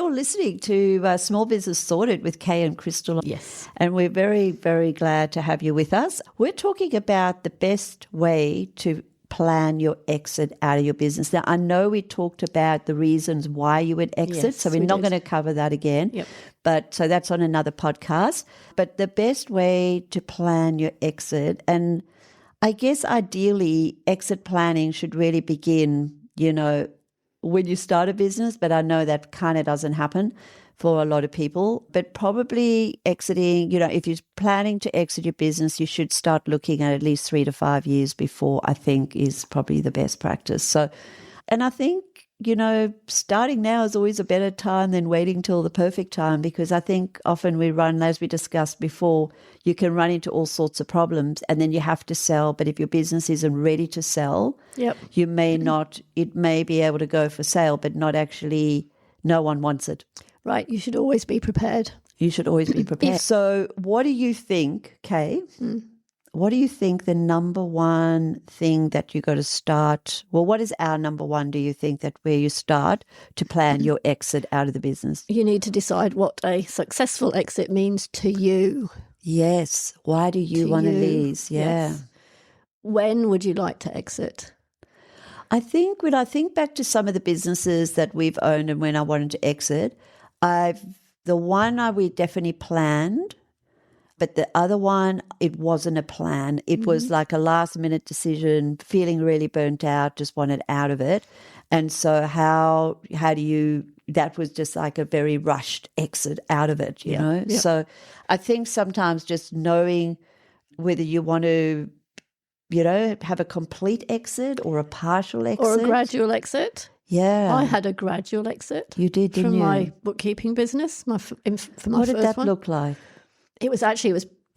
You're listening to Small Business Sorted with Kay and Crystal. Yes. And we're very, very glad to have you with us. We're talking about the best way to plan your exit out of your business. Now, I know we talked about the reasons why you would exit, Yes, so we're not going to cover that again. Yep. But so that's on another podcast. But the best way to plan your exit, and I guess ideally exit planning should really begin, when you start a business, but I know that kind of doesn't happen for a lot of people. But probably exiting, if you're planning to exit your business, you should start looking at least 3 to 5 years before, I think, is probably the best practice. So, and I think, starting now is always a better time than waiting till the perfect time, because I think often we run, as we discussed before, you can run into all sorts of problems and then you have to sell. But if your business isn't ready to sell, you may not, it may be able to go for sale, but not actually, no one wants it. Right. You should always be prepared. You should always be prepared. So what do you think, Kay? What do you think the number one thing that you got to start? Well, what is our number one, do you think, that where you start to plan your exit out of the business? You need to decide what a successful exit means to you. Yes. Why do you want to leave? Yeah. Yes. When would you like to exit? I think when I think back to some of the businesses that we've owned and when I wanted to exit, we definitely planned. But the other one, it wasn't a plan. It was like a last-minute decision, feeling really burnt out, just wanted out of it. And so how do you – that was just like a very rushed exit out of it, you know. Yep. So I think sometimes just knowing whether you want to, have a complete exit or a partial exit. Or a gradual exit. Yeah. I had a gradual exit. You did, didn't you? From my bookkeeping business, for my what first one. What did that one. look like? It was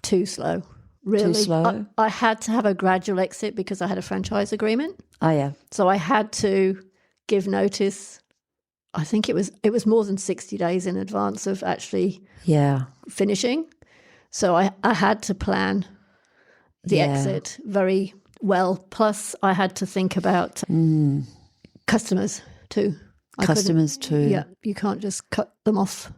too slow, really. Too slow? I had to have a gradual exit because I had a franchise agreement. Oh, yeah. So I had to give notice. I think it was more than 60 days in advance of actually finishing. So I had to plan the exit very well. Plus, I had to think about customers too. Yeah, you can't just cut them off.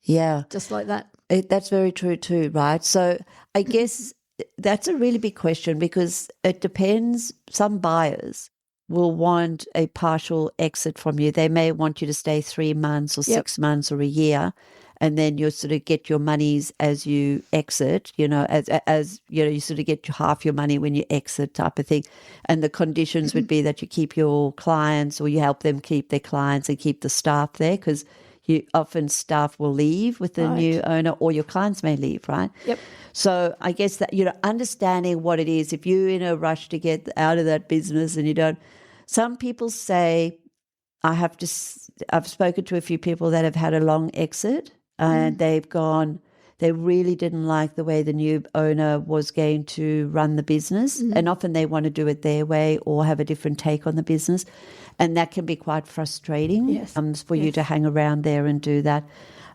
Yeah. Just like that. That's very true too, right? So I guess that's a really big question because it depends. Some buyers will want a partial exit from you. They may want you to stay 3 months or 6 months or a year, and then you sort of get your monies as you exit, as you sort of get half your money when you exit type of thing. And the conditions would be that you keep your clients or you help them keep their clients and keep the staff there because often staff will leave with the new owner or your clients may leave, right? Yep. So I guess that, understanding what it is, if you're in a rush to get out of that business and you don't, some people say, I've spoken to a few people that have had a long exit and they really didn't like the way the new owner was going to run the business. And often they want to do it their way or have a different take on the business. And that can be quite frustrating for you to hang around there and do that.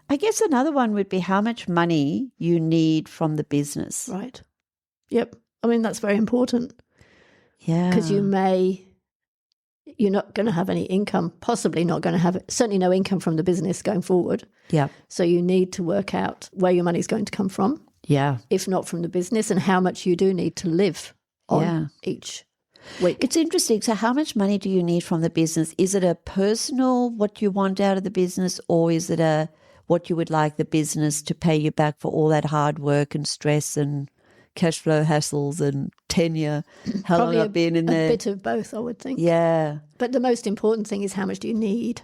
I guess another one would be how much money you need from the business. Right. Yep. I mean, that's very important. Yeah. Because you're not going to have any income, possibly not going to have certainly no income from the business going forward. Yeah. So you need to work out where your money is going to come from. Yeah. If not from the business, and how much you do need to live on each week. It's interesting. So how much money do you need from the business? Is it a personal, what you want out of the business, or is it what you would like the business to pay you back for all that hard work and stress and cash flow hassles and tenure? How Probably long I've been in there? A bit of both, I would think. Yeah. But the most important thing is how much do you need?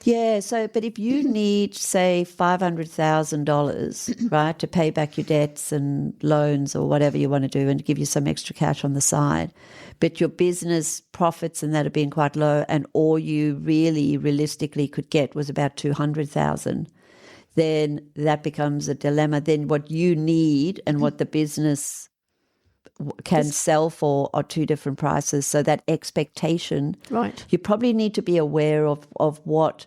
Yeah. So, but if you need, say, $500,000, right, to pay back your debts and loans or whatever you want to do and give you some extra cash on the side, but your business profits and that have been quite low and all you really realistically could get was about $200,000, then that becomes a dilemma. Then what you need and what the business can sell for are two different prices. So that expectation, right? You probably need to be aware of what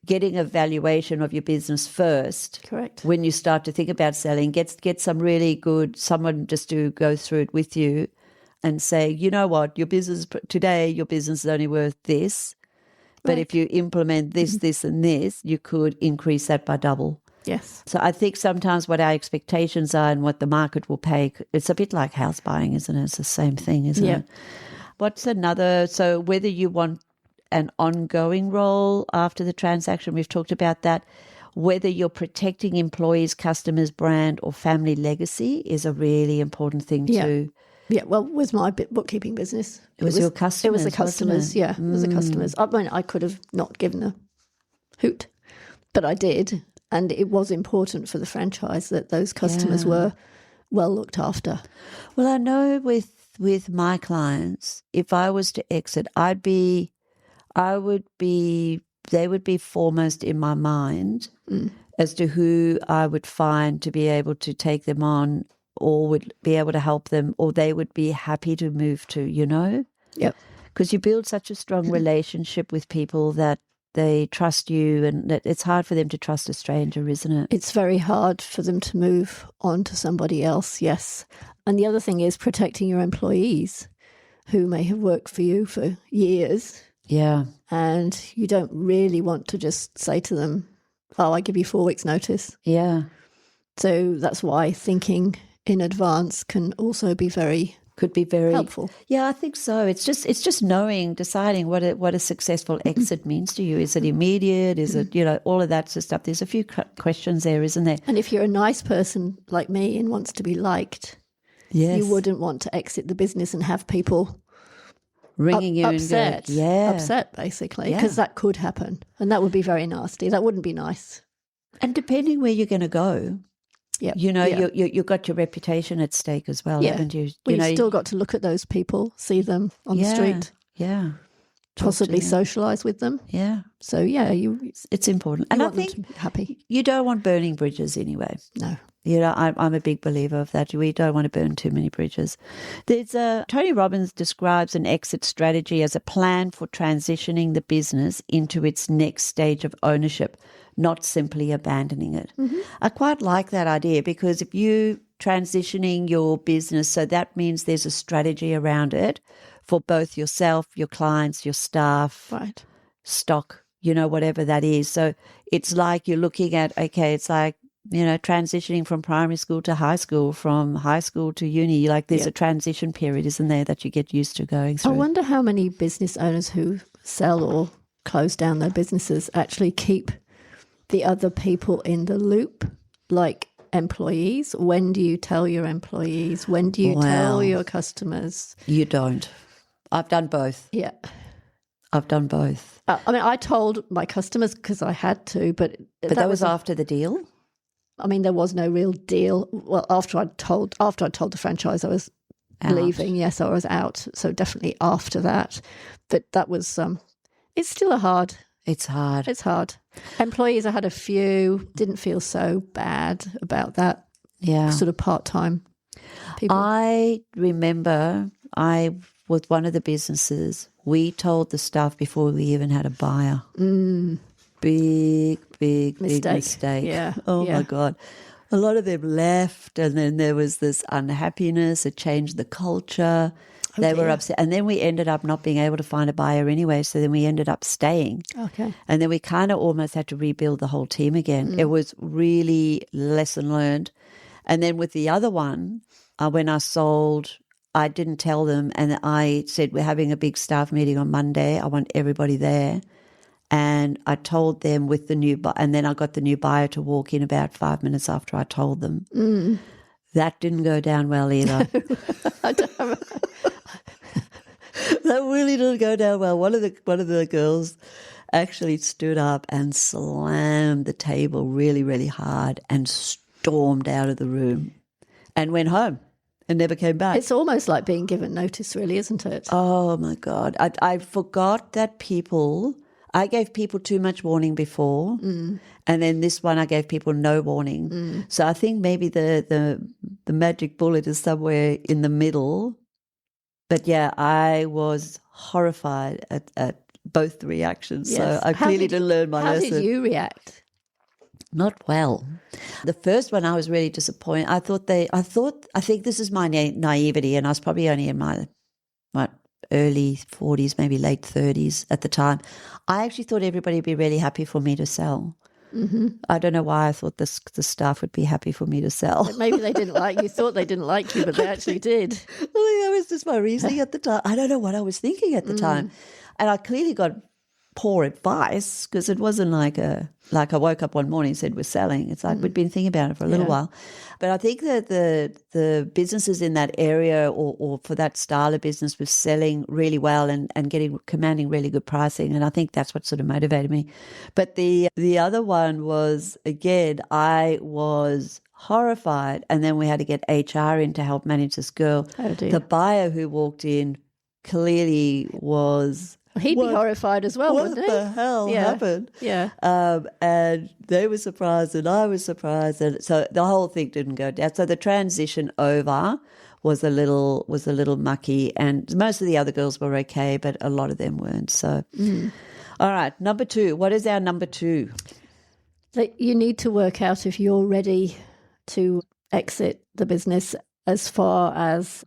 getting a valuation of your business first. Correct. When you start to think about selling, get some really good someone just to go through it with you and say, you know what, your business today, your business is only worth this. But if you implement this, this, and this, you could increase that by double. Yes. So I think sometimes what our expectations are and what the market will pay, it's a bit like house buying, isn't it? It's the same thing, isn't it? What's another? So whether you want an ongoing role after the transaction, we've talked about that. Whether you're protecting employees, customers, brand, or family legacy is a really important thing too. Yeah, well, with my bookkeeping business. It was your customers, It was the customers, wasn't it? It was the customers. I mean, I could have not given a hoot, but I did. And it was important for the franchise that those customers were well looked after. Well, I know with my clients, if I was to exit, they would be foremost in my mind as to who I would find to be able to take them on or would be able to help them or they would be happy to move to, you know? Yep. Because you build such a strong relationship with people that they trust you and it's hard for them to trust a stranger, isn't it? It's very hard for them to move on to somebody else, yes. And the other thing is protecting your employees who may have worked for you for years. Yeah. And you don't really want to just say to them, oh, I give you 4 weeks notice. Yeah. So that's why thinking in advance can also be very helpful. Yeah, I think so. It's just deciding what a successful exit means to you. Is it immediate? Is it, all of that sort of stuff. There's a few questions there, isn't there? And if you're a nice person like me and wants to be liked, you wouldn't want to exit the business and have people ringing you upset. And go, upset basically, because that could happen, and that would be very nasty. That wouldn't be nice. And depending where you're going to go, you've got your reputation at stake as well, haven't you? You've still got to look at those people, see them on the street, possibly socialise with them. Yeah. So it's important, and I think them to be happy. You don't want burning bridges anyway. No. I'm a big believer of that. We don't want to burn too many bridges. Tony Robbins describes an exit strategy as a plan for transitioning the business into its next stage of ownership, not simply abandoning it. Mm-hmm. I quite like that idea because if you transitioning your business, so that means there's a strategy around it for both yourself, your clients, your staff, stock, whatever that is. So it's like you're looking at, it's like, transitioning from primary school to high school, from high school to uni. Like there's a transition period, isn't there, that you get used to going through. I wonder how many business owners who sell or close down their businesses actually keep the other people in the loop, like employees. When do you tell your employees? When do you tell your customers? You don't. I've done both. Yeah. I've done both. I told my customers because I had to, but that was after the deal? There was no real deal. Well, after I told the franchise I was leaving, yes, I was out. So definitely after that. But that was, it's still hard. It's hard. It's hard. Employees, I had a few, didn't feel so bad about that. Yeah. Sort of part-time people. I remember with one of the businesses, we told the staff before we even had a buyer. Big mistake. Yeah. My God. A lot of them left and then there was this unhappiness. It changed the culture. They were upset. And then we ended up not being able to find a buyer anyway. So then we ended up staying. Okay. And then we kind of almost had to rebuild the whole team again. It was really lesson learned. And then with the other one, when I sold, I didn't tell them. And I said, we're having a big staff meeting on Monday. I want everybody there. And I told them with the new and then I got the new buyer to walk in about 5 minutes after I told them. That didn't go down well either. That really didn't go down well. One of the girls actually stood up and slammed the table really, really hard and stormed out of the room and went home and never came back. It's almost like being given notice, really, isn't it? Oh, my God. I forgot that I gave people too much warning before, and then this one I gave people no warning. So I think maybe the magic bullet is somewhere in the middle. But yeah, I was horrified at both the reactions. Yes. So I clearly didn't learn my lesson. How did you react? Not well. The first one I was really disappointed. I think this is my naivety, and I was probably only in my early 40s, maybe late 30s at the time. I actually thought everybody would be really happy for me to sell. Mm-hmm. I don't know why I thought the staff would be happy for me to sell. But maybe they didn't like you. Thought they didn't like you, but they actually did. I think that was just my reasoning at the time. I don't know what I was thinking at the time. And I clearly got poor advice because it wasn't like I woke up one morning and said we're selling. It's like we'd been thinking about it for a little while. But I think that the businesses in that area or for that style of business was selling really well and commanding really good pricing. And I think that's what sort of motivated me. But the other one was, again, I was horrified. And then we had to get HR in to help manage this girl. Oh, dear. The buyer who walked in clearly was... He'd be horrified as well, wouldn't he? What the hell happened? Yeah. And they were surprised and I was surprised. And so the whole thing didn't go down. So the transition over was a little mucky, and most of the other girls were okay, but a lot of them weren't. So, All right, number 2. What is our number 2? That you need to work out if you're ready to exit the business as far as...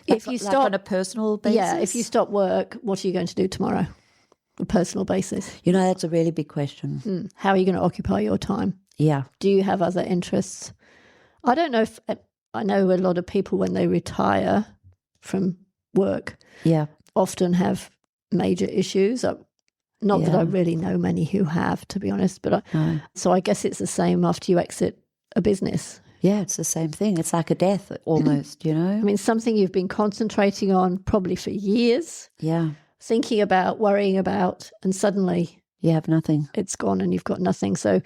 If you stop on a personal basis? Yeah, if you stop work, what are you going to do tomorrow? On a personal basis. That's a really big question. How are you going to occupy your time? Yeah. Do you have other interests? I don't know if... I know a lot of people when they retire from work often have major issues. Not that I really know many who have, to be honest. But so I guess it's the same after you exit a business. Yeah, it's the same thing. It's like a death almost, I mean, something you've been concentrating on probably for years. Yeah. Thinking about, worrying about, and suddenly... You have nothing. It's gone and you've got nothing. So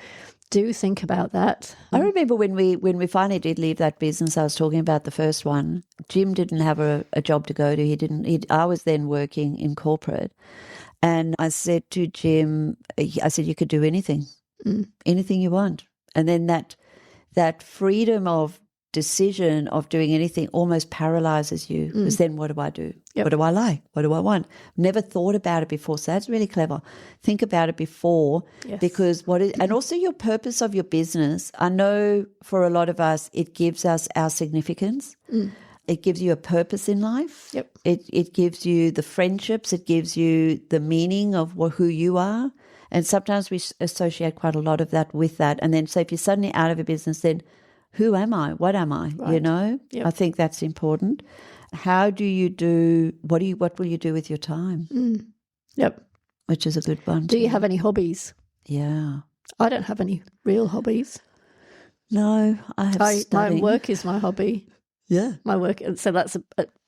do think about that. I remember when we finally did leave that business, I was talking about the first one, Jim didn't have a job to go to. I was then working in corporate. And I said to Jim, you could do anything, anything you want. And then that freedom of decision of doing anything almost paralyzes you, because then what do I do? Yep. What do I like? What do I want? Never thought about it before. So that's really clever. Think about it before, because and also your purpose of your business. I know for a lot of us, it gives us our significance. It gives you a purpose in life. Yep. It gives you the friendships. It gives you the meaning of who you are. And sometimes we associate quite a lot of that with that. And then so if you're suddenly out of a business, then who am I? What am I? Right. Yep. I think that's important. How do you do, what will you do with your time? Yep. Which is a good one. Do you have any hobbies? Yeah. I don't have any real hobbies. No, I have studying. My work is my hobby. Yeah. My work. So that's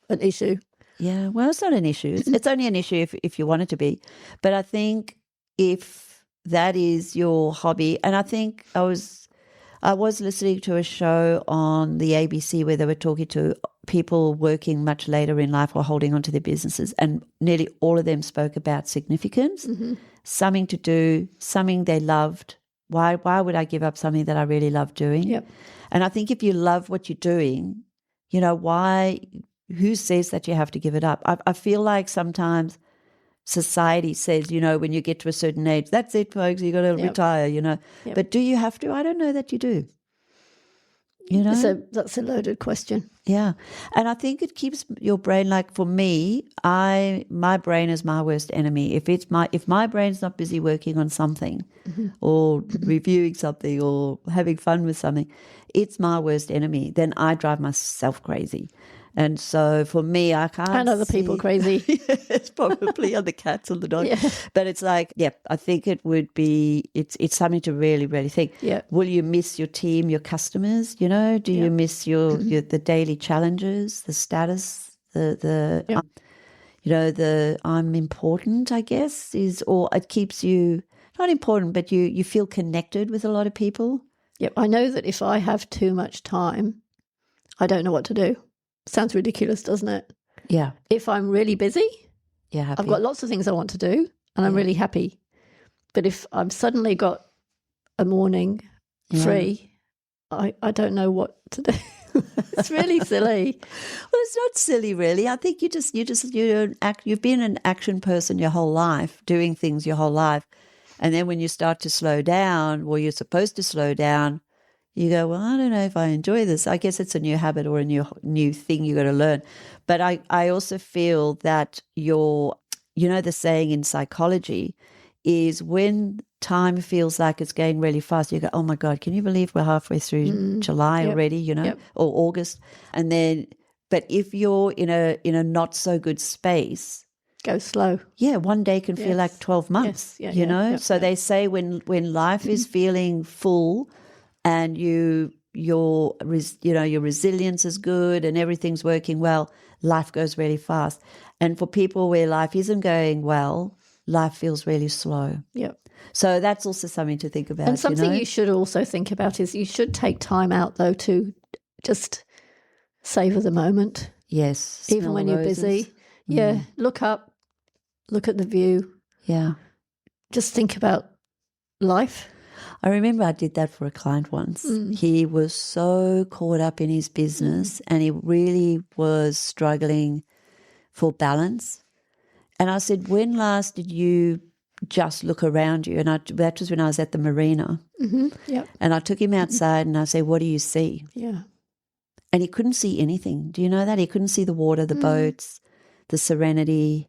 an issue. Yeah. Well, it's not an issue. It's only an issue if you want it to be. But I think if that is your hobby, and I think I was listening to a show on the ABC where they were talking to people working much later in life or holding on to their businesses, and nearly all of them spoke about significance, something to do, something they loved. Why would I give up something that I really love doing? Yep. And I think if you love what you're doing, who says that you have to give it up? I feel like sometimes society says, when you get to a certain age, that's it, folks, you got to retire, Yep. But do you have to? I don't know that you do. So that's a loaded question. Yeah. And I think it keeps your brain, like for me, my brain is my worst enemy. If my brain's not busy working on something or reviewing something or having fun with something, it's my worst enemy. Then I drive myself crazy. And so for me, I can't And other people crazy. It's probably other cats and the dog. Yeah. But it's like, I think it would be, it's something to really, really think. Yeah. Will you miss your team, your customers? Do you miss your the daily challenges, the status, the I'm important, I guess, or it keeps you, not important, but you feel connected with a lot of people. Yep. I know that if I have too much time, I don't know what to do. Sounds ridiculous, doesn't it? Yeah. If I'm really busy, happy. I've got lots of things I want to do and I'm really happy. But if I've suddenly got a morning free, I don't know what to do. It's really silly. Well, it's not silly, really. I think you've been an action person your whole life, doing things your whole life. And then when you start to slow down, you're supposed to slow down, You go, well, I don't know if I enjoy this. I guess it's a new habit or a new thing you got to learn. But I also feel that the saying in psychology is when time feels like it's going really fast, you go, oh my God, can you believe we're halfway through July already, or August? And then, but if you're in a not so good space, go slow. Yeah, one day can feel like 12 months, So they say when life is feeling full and your resilience is good and everything's working well, life goes really fast. And for people where life isn't going well, life feels really slow. Yep. So that's also something to think about. And something you should also think about is you should take time out, though, to just savor the moment. Yes. Even when you're busy. Yeah. Look up, look at the view. Yeah. Just think about life. I remember I did that for a client once. He was so caught up in his business and he really was struggling for balance. And I said, when last did you just look around you? And that was when I was at the marina. Mm-hmm. Yep. And I took him outside and I said, what do you see? Yeah. And he couldn't see anything. Do you know that? He couldn't see the water, the boats, the serenity,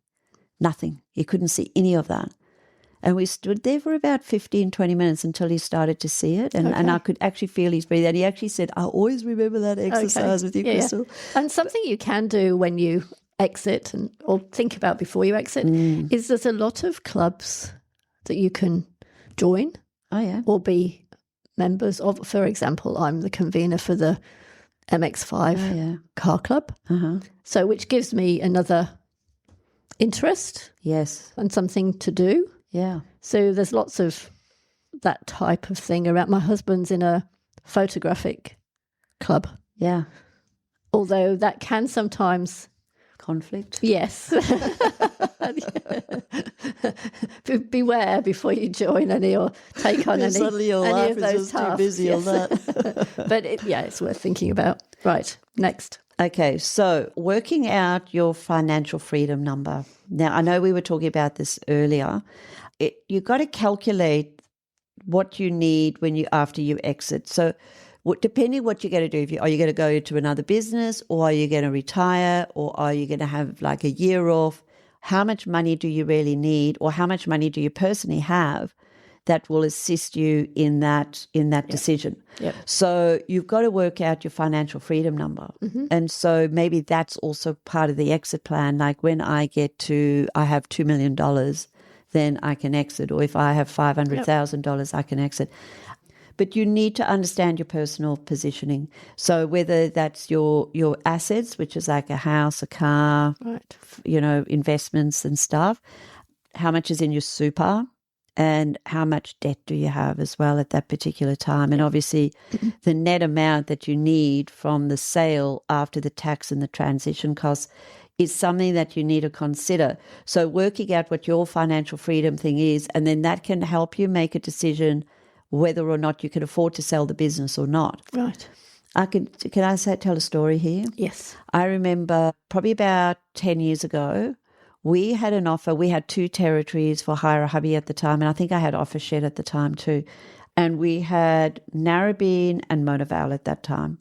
nothing. He couldn't see any of that. And we stood there for about 15, 20 minutes until he started to see it. And I could actually feel his breathing. And he actually said, I always remember that exercise with you, Crystal. And something you can do when you exit or think about before you exit is there's a lot of clubs that you can join or be members of. For example, I'm the convener for the MX5 car club, so which gives me another interest and something to do. Yeah. So there's lots of that type of thing around. My husband's in a photographic club. Yeah. Although that can sometimes conflict. Yes. Beware before you join any or take on any of those tasks. Too busy on that. But it's worth thinking about. Right. Next. Okay, so working out your financial freedom number. Now, I know we were talking about this earlier. You've got to calculate what you need after you exit. So depending what you're going to do, are you going to go to another business or are you going to retire or are you going to have like a year off? How much money do you really need or how much money do you personally have that will assist you in that decision? Yep. So you've got to work out your financial freedom number. Mm-hmm. And so maybe that's also part of the exit plan. Like when I have $2 million, then I can exit. Or if I have $500,000, I can exit. But you need to understand your personal positioning. So whether that's your assets, which is like a house, a car, investments and stuff, how much is in your super, and how much debt do you have as well at that particular time. And obviously the net amount that you need from the sale after the tax and the transition costs is something that you need to consider. So working out what your financial freedom thing is, and then that can help you make a decision whether or not you can afford to sell the business or not. Right. Can I tell a story here? Yes. I remember probably about 10 years ago, we had an offer. We had 2 territories for Hire a Hubby at the time, and I think I had Offershed at the time too. And we had Narrabeen and Mona Vale at that time.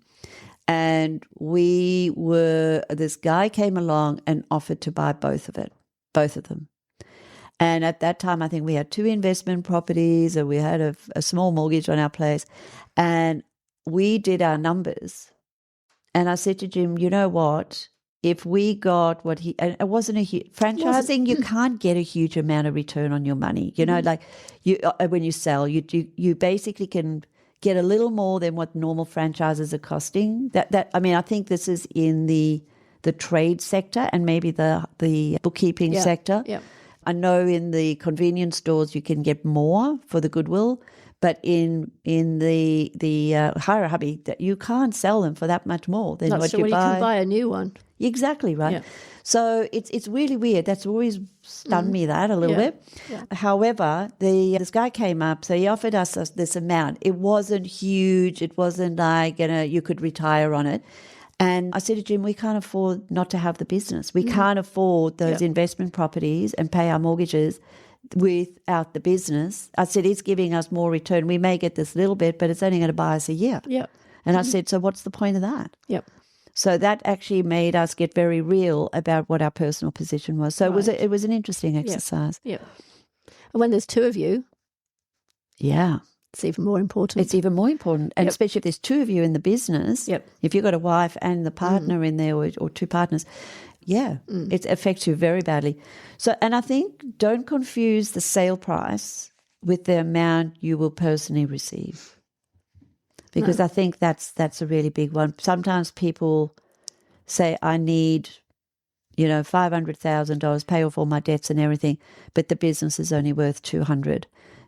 And this guy came along and offered to buy both of them. And at that time, I think we had 2 investment properties and we had a small mortgage on our place. And we did our numbers. And I said to Jim, you know what? If we got what and it wasn't franchising, you can't get a huge amount of return on your money. You know, like when you sell, you basically can get a little more than what normal franchises are costing. I think this is in the trade sector and maybe the bookkeeping sector. Yeah. I know in the convenience stores you can get more for the goodwill, but in the Hire a Hubby, that you can't sell them for that much more than what you buy. You can buy a new one. Exactly right. Yeah. So it's really weird. That's always stunned me that a little bit. Yeah. However, this guy came up, so he offered us this amount. It wasn't huge. It wasn't like you could retire on it. And I said to Jim, we can't afford not to have the business. We can't afford those investment properties and pay our mortgages without the business. I said, it's giving us more return. We may get this little bit, but it's only going to buy us a year. Yep. And I said, so what's the point of that? Yep. So that actually made us get very real about what our personal position was. So it was an interesting exercise. Yeah. And when there's two of you, yeah, it's even more important. It's even more important. And especially if there's two of you in the business, if you've got a wife and the partner in there or two partners, it affects you very badly. So, and I think don't confuse the sale price with the amount you will personally receive. Because I think that's a really big one. Sometimes people say, I need, $500,000, pay off all my debts and everything, but the business is only worth $200,000.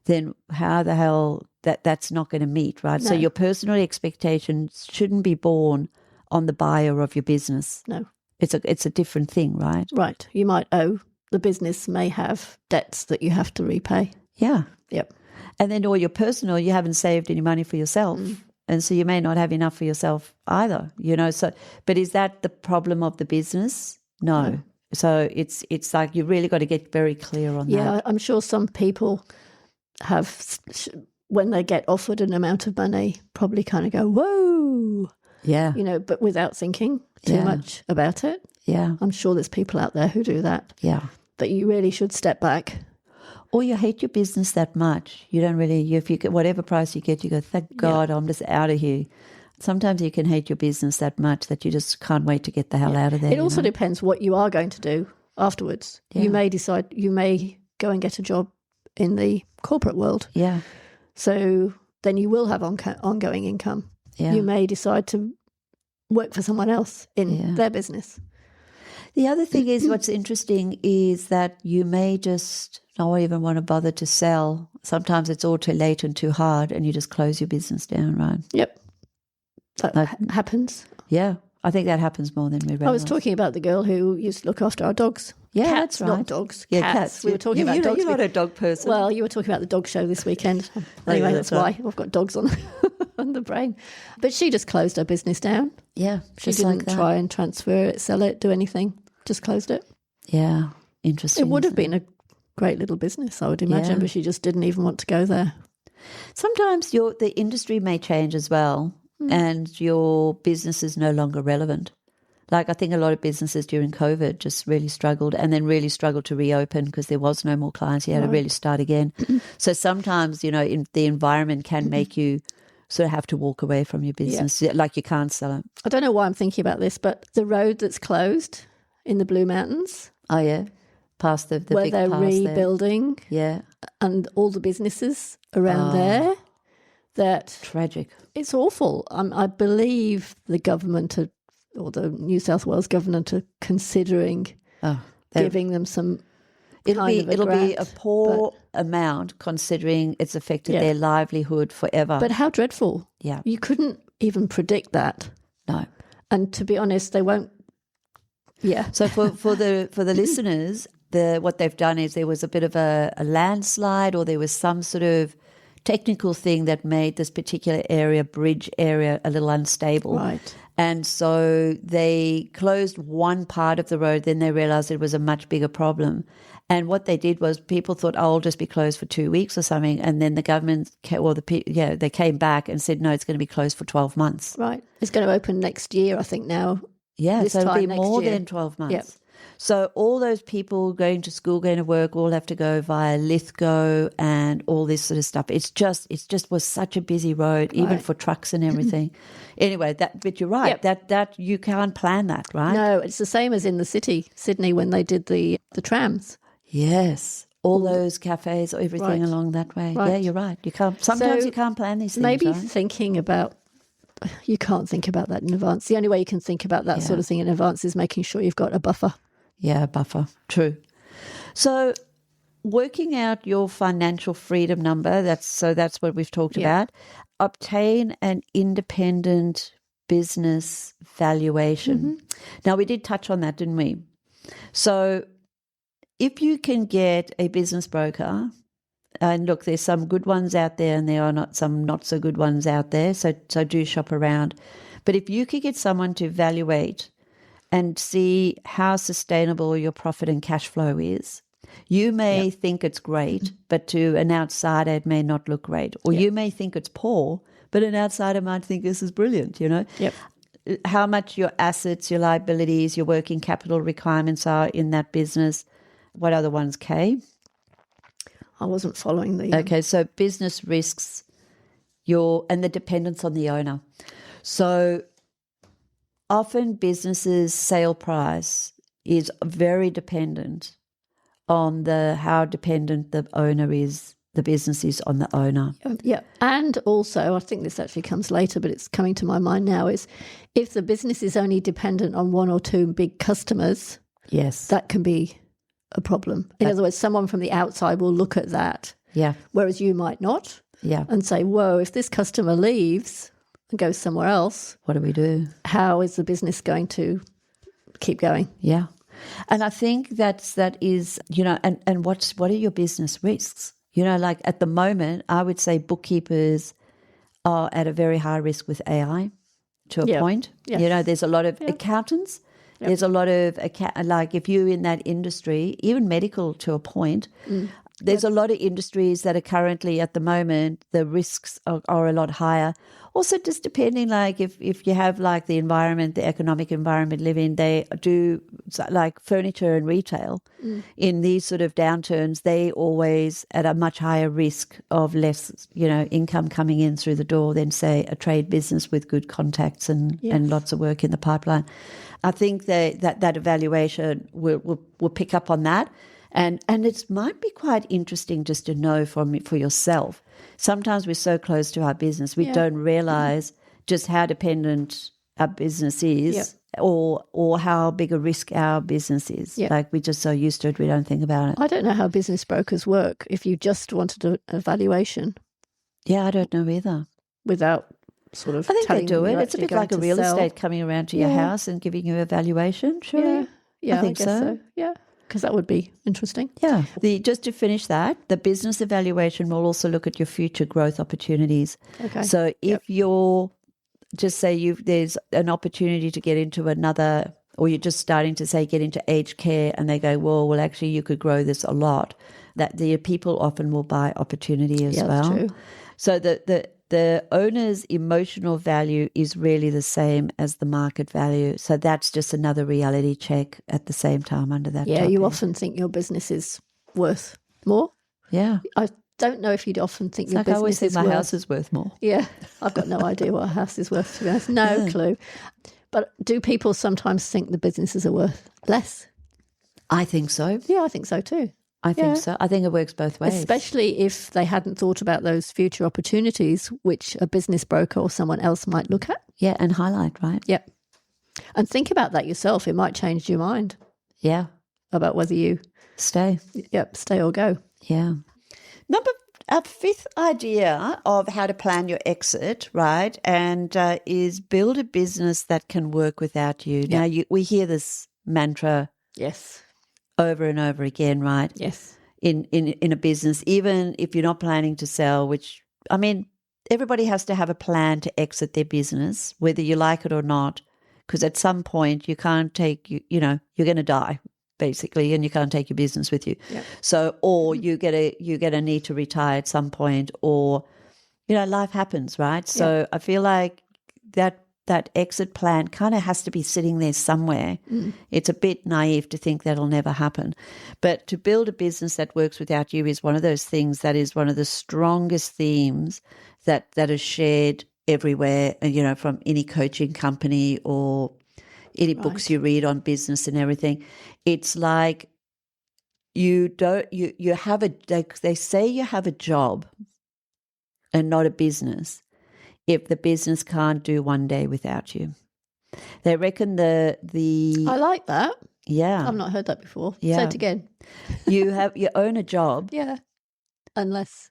Then how the hell that's not going to meet, right? No. So your personal expectations shouldn't be born on the buyer of your business. No. It's a different thing, right? Right. You might owe, the business may have debts that you have to repay. Yeah. Yep. And then all your personal, you haven't saved any money for yourself. And so you may not have enough for yourself either, So, but is that the problem of the business? No. So it's like you've really got to get very clear on that. Yeah, I'm sure some people have, when they get offered an amount of money, probably kind of go, whoa. Yeah. But without thinking too much about it. Yeah. I'm sure there's people out there who do that. Yeah. But you really should step back. Or you hate your business that much. You don't really, if you get whatever price you get, you go, thank God I'm just out of here. Sometimes you can hate your business that much that you just can't wait to get the hell out of there. It also depends what you are going to do afterwards. Yeah. You may decide, you may go and get a job in the corporate world. Yeah. So then you will have ongoing income. Yeah. You may decide to work for someone else in their business. The other thing is what's interesting is that you may just not even want to bother to sell. Sometimes it's all too late and too hard and you just close your business down, right? Yep. That happens. Yeah. I think that happens more than we realize. I was talking about the girl who used to look after our dogs. Yeah, cats, that's right. Not dogs. Yeah, cats. We were talking about dogs. You're not a dog person. Well, you were talking about the dog show this weekend. Anyway, that's why I've got dogs on on the brain. But she just closed her business down. Yeah, she didn't try and transfer it, sell it, do anything. Just closed it. Yeah, interesting. It would have been a great little business, I would imagine, but she just didn't even want to go there. Sometimes the industry may change as well, and your business is no longer relevant. Like I think a lot of businesses during COVID just really struggled and then really struggled to reopen because there was no more clients. You had to really start again. So sometimes, the environment can make you sort of have to walk away from your business, like you can't sell it. I don't know why I'm thinking about this, but the road that's closed in the Blue Mountains. Oh, yeah. Past the where big they're pass rebuilding. There. Yeah. And all the businesses around there. That tragic. It's awful. I believe the government or the New South Wales government are considering giving them some It'll be a poor amount considering it's affected their livelihood forever. But how dreadful. Yeah. You couldn't even predict that. No. And to be honest, they won't. Yeah. So for the listeners, what they've done is there was a bit of a landslide or there was some sort of technical thing that made this particular bridge area, a little unstable. Right. And so they closed one part of the road, then they realized it was a much bigger problem. And what they did was people thought, I'll just be closed for 2 weeks or something. And then the government, they came back and said, no, it's going to be closed for 12 months. Right. It's going to open next year, I think now. Yeah, so it'll be more than 12 months. Yep. So all those people going to school, going to work, all have to go via Lithgow and all this sort of stuff. It just was such a busy road, even for trucks and everything. Anyway, but you're right. Yep. That you can't plan that, right? No, it's the same as in the city, Sydney, when they did the trams. Yes, all those cafes, everything along that way. Right. Yeah, you're right. You can't. Sometimes you can't plan these things. Maybe right? thinking about. You can't think about that in advance. The only way you can think about that sort of thing in advance is making sure you've got a buffer. Yeah, a buffer. True. So working out your financial freedom number, that's what we've talked about. Obtain an independent business valuation. Mm-hmm. Now, we did touch on that, didn't we? So if you can get a business broker, and look, there's some good ones out there and there are some not so good ones out there, so do shop around. But if you could get someone to evaluate and see how sustainable your profit and cash flow is, You may think it's great, but to an outsider it may not look great. Or you may think it's poor, but an outsider might think this is brilliant, you know. Yep. How much your assets, your liabilities, your working capital requirements are in that business. What other ones, Kay? I wasn't following the... Okay, so business risks, and the dependence on the owner. So often businesses' sale price is very dependent on how dependent the owner is, the business is on the owner. Yeah. And also, I think this actually comes later, but it's coming to my mind now, is if the business is only dependent on one or two big customers, yes, that can be a problem. In other words, someone from the outside will look at that, whereas you might not, and say, whoa, if this customer leaves and goes somewhere else, what do we do? How is the business going to keep going? Yeah. And I think that is, you know, and what are your business risks? You know, like at the moment, I would say bookkeepers are at a very high risk with AI to a point. Yes. You know, there's a lot of accountants. Yep. There's a lot of, like if you're in that industry, even medical to a point, there's a lot of industries that are currently at the moment, the risks are a lot higher. Also just depending, like if you have like the environment, the economic environment live in, they do like furniture and retail in these sort of downturns, they always at a much higher risk of less, you know, income coming in through the door than say a trade business with good contacts and lots of work in the pipeline. I think that evaluation will pick up on that. And it might be quite interesting just to know for yourself. Sometimes we're so close to our business, we don't realize just how dependent our business is or how big a risk our business is. Yep. Like we're just so used to it, we don't think about it. I don't know how business brokers work if you just wanted a valuation. Yeah, I don't know either. Without sort of I think they do it. It's a bit like a real sell. estate coming around to your house and giving you a valuation, surely? Yeah, I think guess so. Yeah. Because that would be interesting. Yeah. Just to finish that, the business evaluation will also look at your future growth opportunities. Okay. So if you're, just say there's an opportunity to get into another, or you're just starting to say get into aged care, and they go, well, actually you could grow this a lot. That the people often will buy opportunity as well. That's true. So the owner's emotional value is really the same as the market value. So that's just another reality check at the same time under that topic. You often think your business is worth more. Yeah. I don't know if you'd often think your like business I always think is my worth... house is worth more. Yeah. I've got no idea what a house is worth, to be honest. No clue. But do people sometimes think the businesses are worth less? I think so. Yeah, I think so too. I think so. I think it works both ways. Especially if they hadn't thought about those future opportunities, which a business broker or someone else might look at. Yeah, and highlight, right? Yep. And think about that yourself. It might change your mind. Yeah. About whether you stay or go. Yeah. Our fifth idea of how to plan your exit, right, and is build a business that can work without you. Now, we hear this mantra over and over again, right? Yes. In a business, even if you're not planning to sell, which, I mean, everybody has to have a plan to exit their business, whether you like it or not, because at some point you can't you know, you're going to die, basically, and you can't take your business with you. Yep. So, or you're gonna need to retire at some point, or, you know, life happens, right? So I feel like that exit plan kind of has to be sitting there somewhere. It's a bit naive to think that'll never happen. But to build a business that works without you is one of those things that is one of the strongest themes that is shared everywhere, you know, from any coaching company or any books you read on business and everything. It's like they say you have a job and not a business if the business can't do one day without you. They reckon the I like that. Yeah. I've not heard that before. Yeah. Say it again. You own a job. Yeah. Unless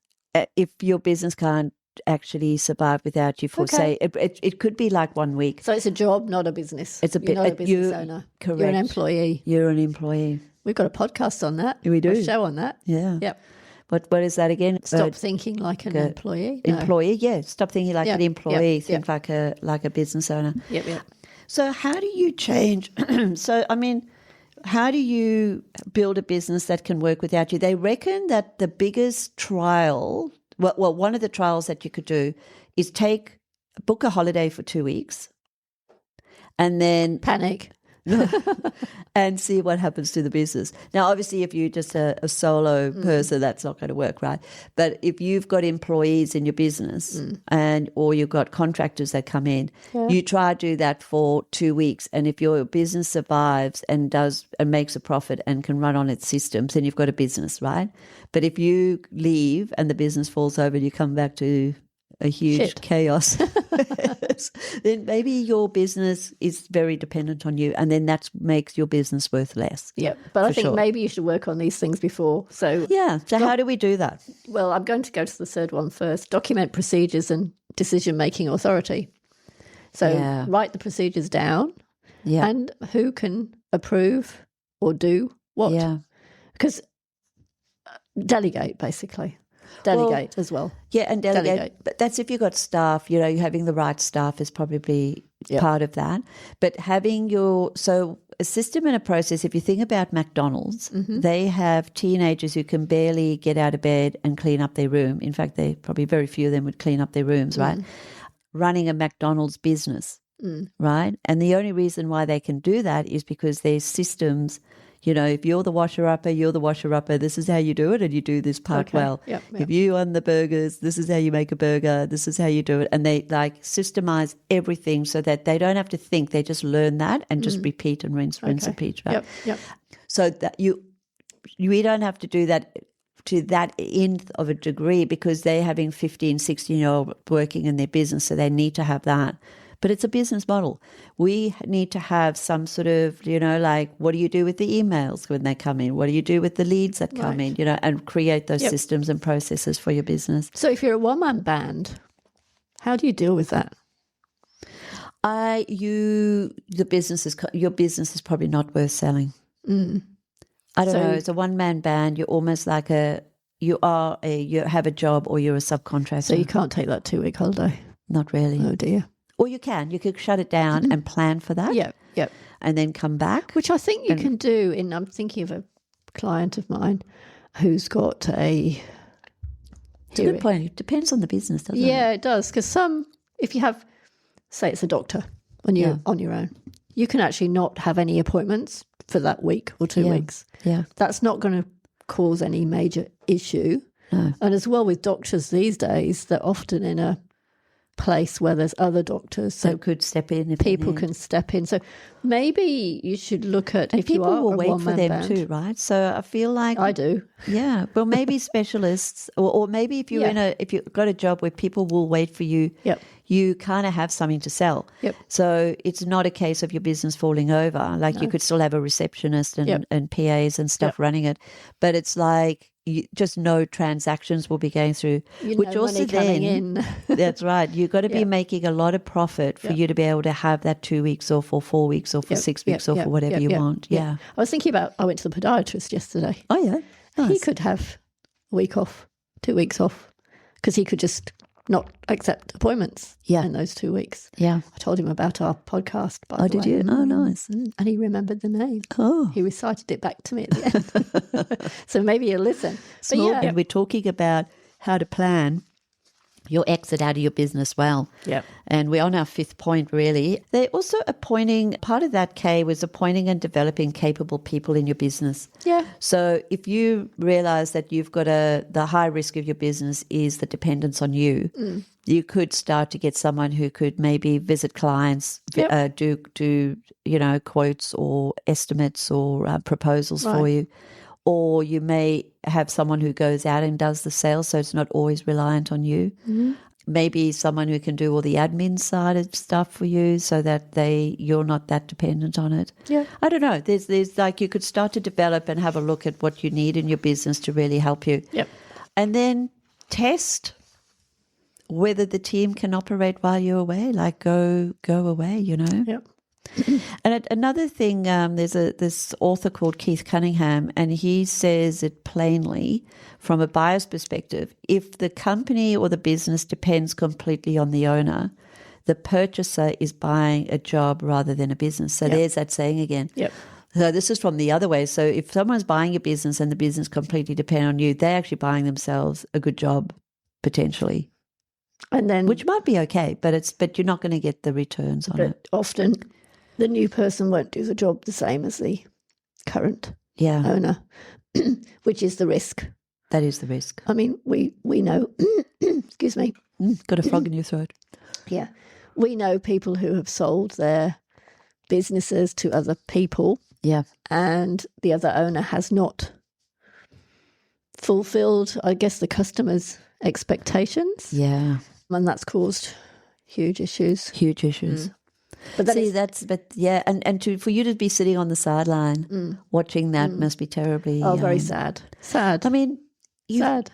if your business can't actually survive without you for say it could be like 1 week. So it's a job, not a business. It's You're not a business owner. Correct. You're an employee. You're an employee. We've got a podcast on that. We do. A show on that. Yeah. Yep. What is that again? Stop thinking like an employee. No. Employee, yeah. Stop thinking like an employee. Yep. Think like a business owner. Yep. So how do you change? So, I mean, how do you build a business that can work without you? They reckon that the biggest trial, well, one of the trials that you could do is book a holiday for 2 weeks and then Panic. and see what happens to the business. Now, obviously, if you're just a solo person, that's not going to work, right? But if you've got employees in your business or you've got contractors that come in, you try to do that for 2 weeks. And if your business survives and makes a profit and can run on its systems, then you've got a business, right? But if you leave and the business falls over, you come back to a huge chaos, then maybe your business is very dependent on you, and then that makes your business worth less. Yeah, but I think maybe you should work on these things before. So how do we do that? Well, I'm going to go to the third one first. Document procedures and decision-making authority. So write the procedures down and who can approve or do what. Yeah. Because delegate, basically. Delegate as well. Yeah, and delegate. But that's if you've got staff, you're having the right staff is probably part of that. But having a system and a process, if you think about McDonald's, they have teenagers who can barely get out of bed and clean up their room. In fact, probably very few of them would clean up their rooms, right? Running a McDonald's business, right? And the only reason why they can do that is because their systems, if you're the washer-upper, you're the washer-upper. This is how you do it, and you do this part well. Yep. If you own the burgers, this is how you make a burger. This is how you do it. And they systemize everything so that they don't have to think. They just learn that and just repeat and rinse, repeat. Right? Yep. So that you don't have to do that to that nth of a degree because they're having 15, 16-year-old working in their business, so they need to have that. But it's a business model. We need to have some sort of, what do you do with the emails when they come in? What do you do with the leads that come in, and create those systems and processes for your business. So if you're a one-man band, how do you deal with that? Your business is probably not worth selling. I don't know. It's a one-man band. You're almost like you have a job or you're a subcontractor. So you can't take that 2-week holiday? Not really. Oh dear. Or you could shut it down and plan for that. Yeah. And then come back. Which I think you can do I'm thinking of a client of mine who's got it's a good point. It depends on the business, doesn't it? Yeah, it does. Because if you have, say it's a doctor when you're on your own, you can actually not have any appointments for that week or 2 weeks. Yeah. That's not going to cause any major issue. No. And as well with doctors these days, they're often in a place where there's other doctors, so could step in. If people can step in. So maybe you should look at if people you are will a wait for them band. too, right? So I feel like I do. Yeah, well, maybe specialists, or maybe if you're if you've got a job where people will wait for you. Yep. You kind of have something to sell. Yep. So it's not a case of your business falling over. Like you could still have a receptionist and PAs and stuff running it, but it's like just no transactions will be going through. Which also then in. That's right. You've got to be making a lot of profit for you to be able to have that 2 weeks off or 4 weeks off or 6 weeks off or whatever you want. Yeah. I was thinking I went to the podiatrist yesterday. Oh yeah. Nice. He could have a week off, 2 weeks off, because he could just not accept appointments in those 2 weeks. Yeah. I told him about our podcast, by the way. Did you? Oh, nice. And he remembered the name. Oh. He recited it back to me at the end. So maybe he'll listen. And we're talking about how to plan your exit out of your business well. Yeah. And we're on our fifth point, really. They're also part of that, Kay, was appointing and developing capable people in your business. Yeah. So if you realize that you've got the high risk of your business is the dependence on you, you could start to get someone who could maybe visit clients, do quotes or estimates or proposals for you. Or you may have someone who goes out and does the sales, so it's not always reliant on you. Mm-hmm. Maybe someone who can do all the admin side of stuff for you so that you're not that dependent on it. Yeah. I don't know. There's like you could start to develop and have a look at what you need in your business to really help you. Yep. And then test whether the team can operate while you're away, like go away, Yep. And another thing, there's this author called Keith Cunningham, and he says it plainly from a buyer's perspective. If the company or the business depends completely on the owner, the purchaser is buying a job rather than a business. So there's that saying again. Yep. So this is from the other way. So if someone's buying your business and the business completely depends on you, they're actually buying themselves a good job potentially, And then, which might be okay, but you're not going to get the returns on it. often the new person won't do the job the same as the current Yeah, owner, which is the risk. that is the risk. I mean, we know, excuse me. Got a frog in your throat. Yeah. We know people who have sold their businesses to other people, Yeah, and the other owner has not fulfilled, I guess, the customer's expectations. yeah, And that's caused huge issues. huge issues. But that See, is, and for you to be sitting on the sideline watching that must be terribly. very sad. Sad. I mean, Sad.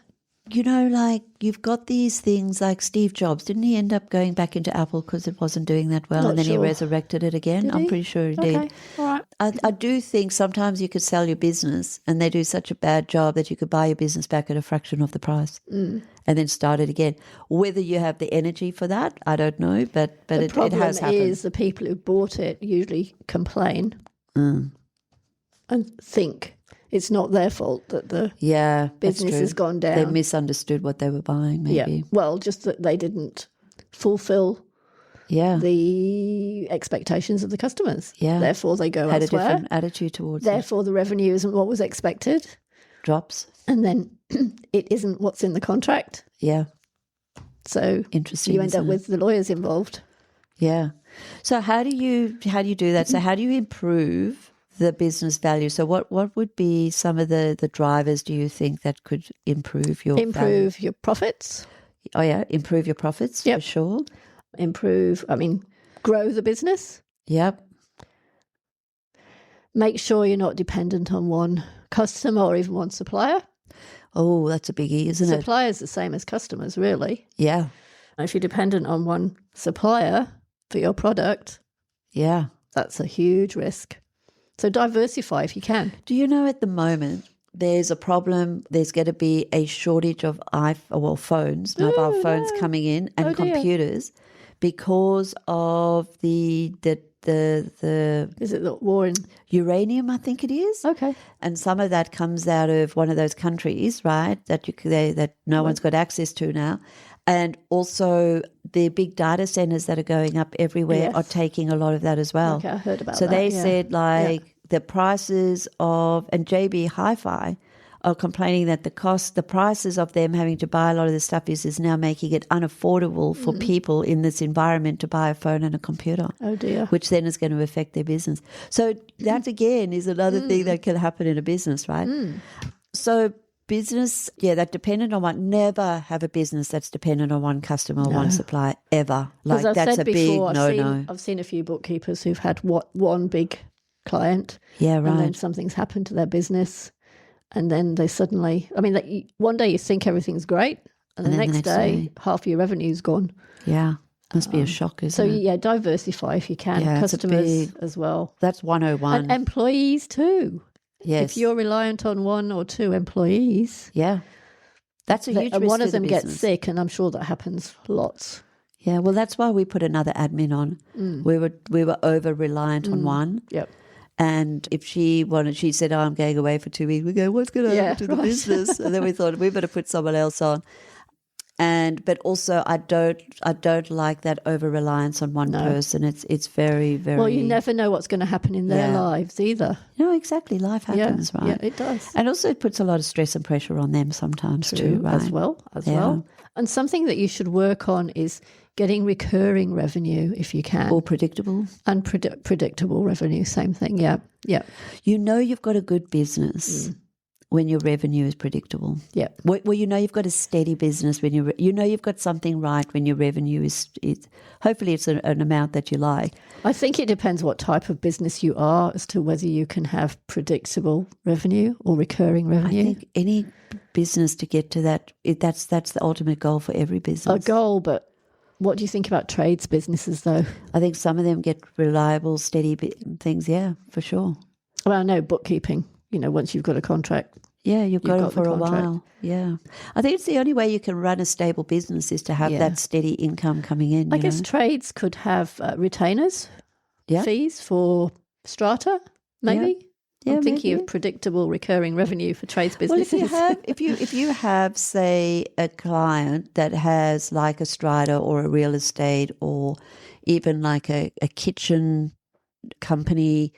like you've got these things like Steve Jobs. Didn't he end up going back into Apple because it wasn't doing that well, Not and then he sure. resurrected it again? Did I'm he? pretty sure he Okay. did. All right. I do think sometimes you could sell your business and they do such a bad job that you could buy your business back at a fraction of the price and then start it again. Whether you have the energy for that, I don't know, but The it problem has happened. is the people who bought it usually complain and think it's not their fault that the Yeah, that's business true. has gone down. They misunderstood what they were buying, maybe. Yeah. Well, just that they didn't fulfill Yeah. the expectations of the customers. Yeah. Therefore, they go Had a elsewhere. different attitude towards it. Therefore, the revenue isn't what was expected. Drops. And then it isn't what's in the contract. Yeah. So Interesting. you end up isn't it? with the lawyers involved. Yeah. So how do you do that? So how do you improve the business value? So what would be some of the drivers, do you think, that could improve your value? Improve your profits. Oh yeah, improve your profits Yep. for sure. Grow the business. Yep. Make sure you're not dependent on one customer or even one supplier. Oh, that's a biggie, isn't it? Suppliers the same as customers, really. Yeah. If you're dependent on one supplier for your product, Yeah. that's a huge risk. So diversify if you can. Do you know at the moment there's a problem? There's going to be a shortage of phones, mobile phones coming in, and Oh, dear. computers because of the Is it the war in? uranium, I think it is. Okay. And some of that comes out of one of those countries, right? That no one's got access to now. And also the big data centers that are going up everywhere Yes. are taking a lot of that as well. Okay, I heard about So that. they yeah. said the prices of, and JB Hi-Fi are complaining that the prices of them having to buy a lot of this stuff is now making it unaffordable for people in this environment to buy a phone and a computer. Oh dear. Which then is going to affect their business. So that again is another thing that can happen in a business, right? So business, that dependent on one. Never have a business that's dependent on one customer or one supplier ever. Like I've that's said a before, big no. I've seen a few bookkeepers who've had one big client, Yeah, and then right. something's happened to their business, and then they suddenly, one day you think everything's great, and the next day half your revenue's gone. Yeah, must be a shock, So isn't it? diversify if you can. Yeah, it's a Customers as well, That's 101. and employees too. Yes. If you're reliant on one or two employees, Yeah. That's a huge and risk one to of them the gets business. sick, and I'm sure that happens lots. Yeah, well, that's why we put another admin on. We were over reliant on one. Yep. And if she said, I'm going away for 2 weeks, we go, what's going to happen to the business? And then we thought, we better put someone else on. But also, I don't like that over reliance on one person. It's very, very. Well, you never know what's going to happen in their lives either. No, exactly. Life happens, right? Yeah, it does. And also, it puts a lot of stress and pressure on them sometimes too, right? As well. And something that you should work on is getting recurring revenue if you can. Or predictable. And predictable revenue, same thing. Yeah. You know you've got a good business when your revenue is predictable. Yeah. Well, you know you've got a steady business when you know you've got something right when your revenue is hopefully it's an amount that you like. I think it depends what type of business you are as to whether you can have predictable revenue or recurring revenue. I think any business to get to that, that's the ultimate goal for every business. A goal, but what do you think about trades businesses though? I think some of them get reliable, steady things, yeah, for sure. Well, no, bookkeeping, once you've got a contract. Yeah, you've got it for the a contract. while. Yeah. I think it's the only way you can run a stable business is to have that steady income coming in. I guess trades could have retainers, fees for strata, maybe. I'm thinking of predictable recurring revenue for trades businesses. Well, if you have, say, a client that has like a Strider or a real estate or even like a kitchen company,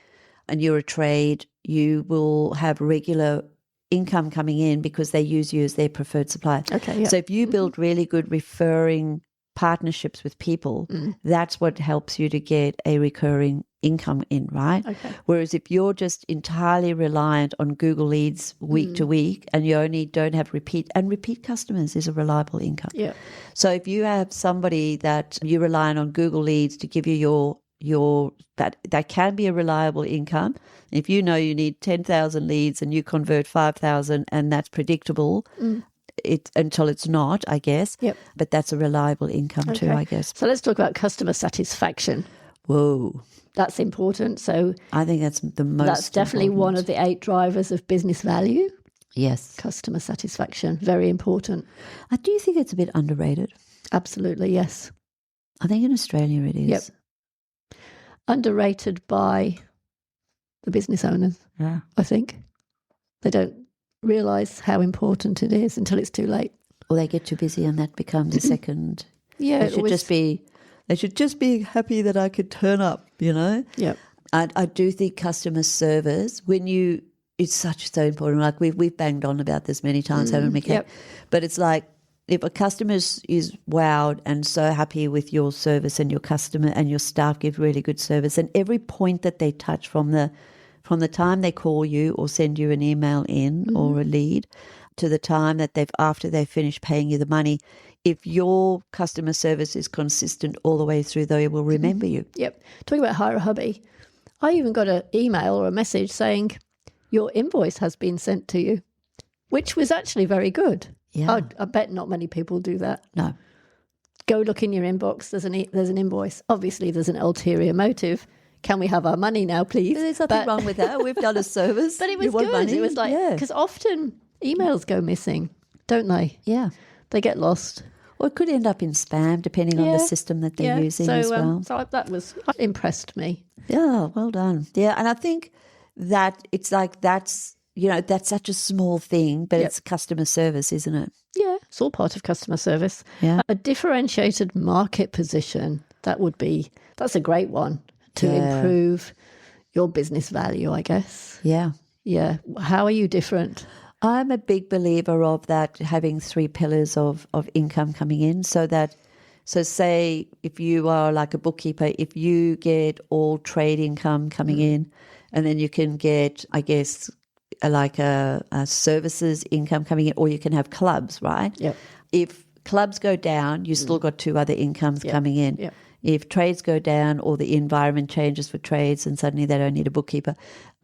and you're a trade, you will have regular income coming in because they use you as their preferred supplier. Okay. Yeah. So if you build really good referring partnerships with people, that's what helps you to get a recurring income in, right? Okay. Whereas if you're just entirely reliant on Google Leads week to week and you only don't have repeat customers is a reliable income. Yeah. So if you have somebody that you're relying on Google Leads to give you that can be a reliable income. If you know you need 10,000 leads and you convert 5,000 and that's predictable, until it's not, I guess. Yep. But that's a reliable income too, I guess. So let's talk about customer satisfaction. Whoa. That's important. So I think that's the most That's definitely important. one of the 8 drivers of business value. Yes. Customer satisfaction, very important. I do think it's a bit underrated. Absolutely, yes. I think in Australia it is. Yep. Underrated by the business owners, I think. They don't realise how important it is until it's too late. Or they get too busy and that becomes a second. Yeah. They should just be happy that I could turn up, you know? Yeah. I do think customer service, it's so important. Like we've banged on about this many times, haven't we, Kate? Yep. But it's like if a customer is wowed and so happy with your service and your customer and your staff give really good service, and every point that they touch from the time they call you or send you an email in or a lead to the time that after they finish paying you the money, if your customer service is consistent all the way through, they will remember you. Yep. Talking about Hire a Hubby, I even got an email or a message saying your invoice has been sent to you, which was actually very good. Yeah. I bet not many people do that. No. Go look in your inbox. There's an invoice. Obviously, there's an ulterior motive. Can we have our money now, please? There's nothing wrong with that. We've done a service. But it was good. Money? It was like, because often emails go missing, don't they? Yeah. They get lost. Or it could end up in spam, depending on the system that they're using as well. So that impressed me. Yeah, well done. Yeah, and I think that it's like that's such a small thing, but it's customer service, isn't it? Yeah, it's all part of customer service. Yeah. A differentiated market position, that's a great one to improve your business value, I guess. Yeah. Yeah. How are you different? I'm a big believer of that, having 3 pillars of income coming in, so say if you are like a bookkeeper, if you get all trade income coming in, and then you can get, I guess, like a services income coming in, or you can have clubs, right? Yep. If clubs go down, you still got 2 other incomes coming in. Yep. If trades go down or the environment changes for trades and suddenly they don't need a bookkeeper.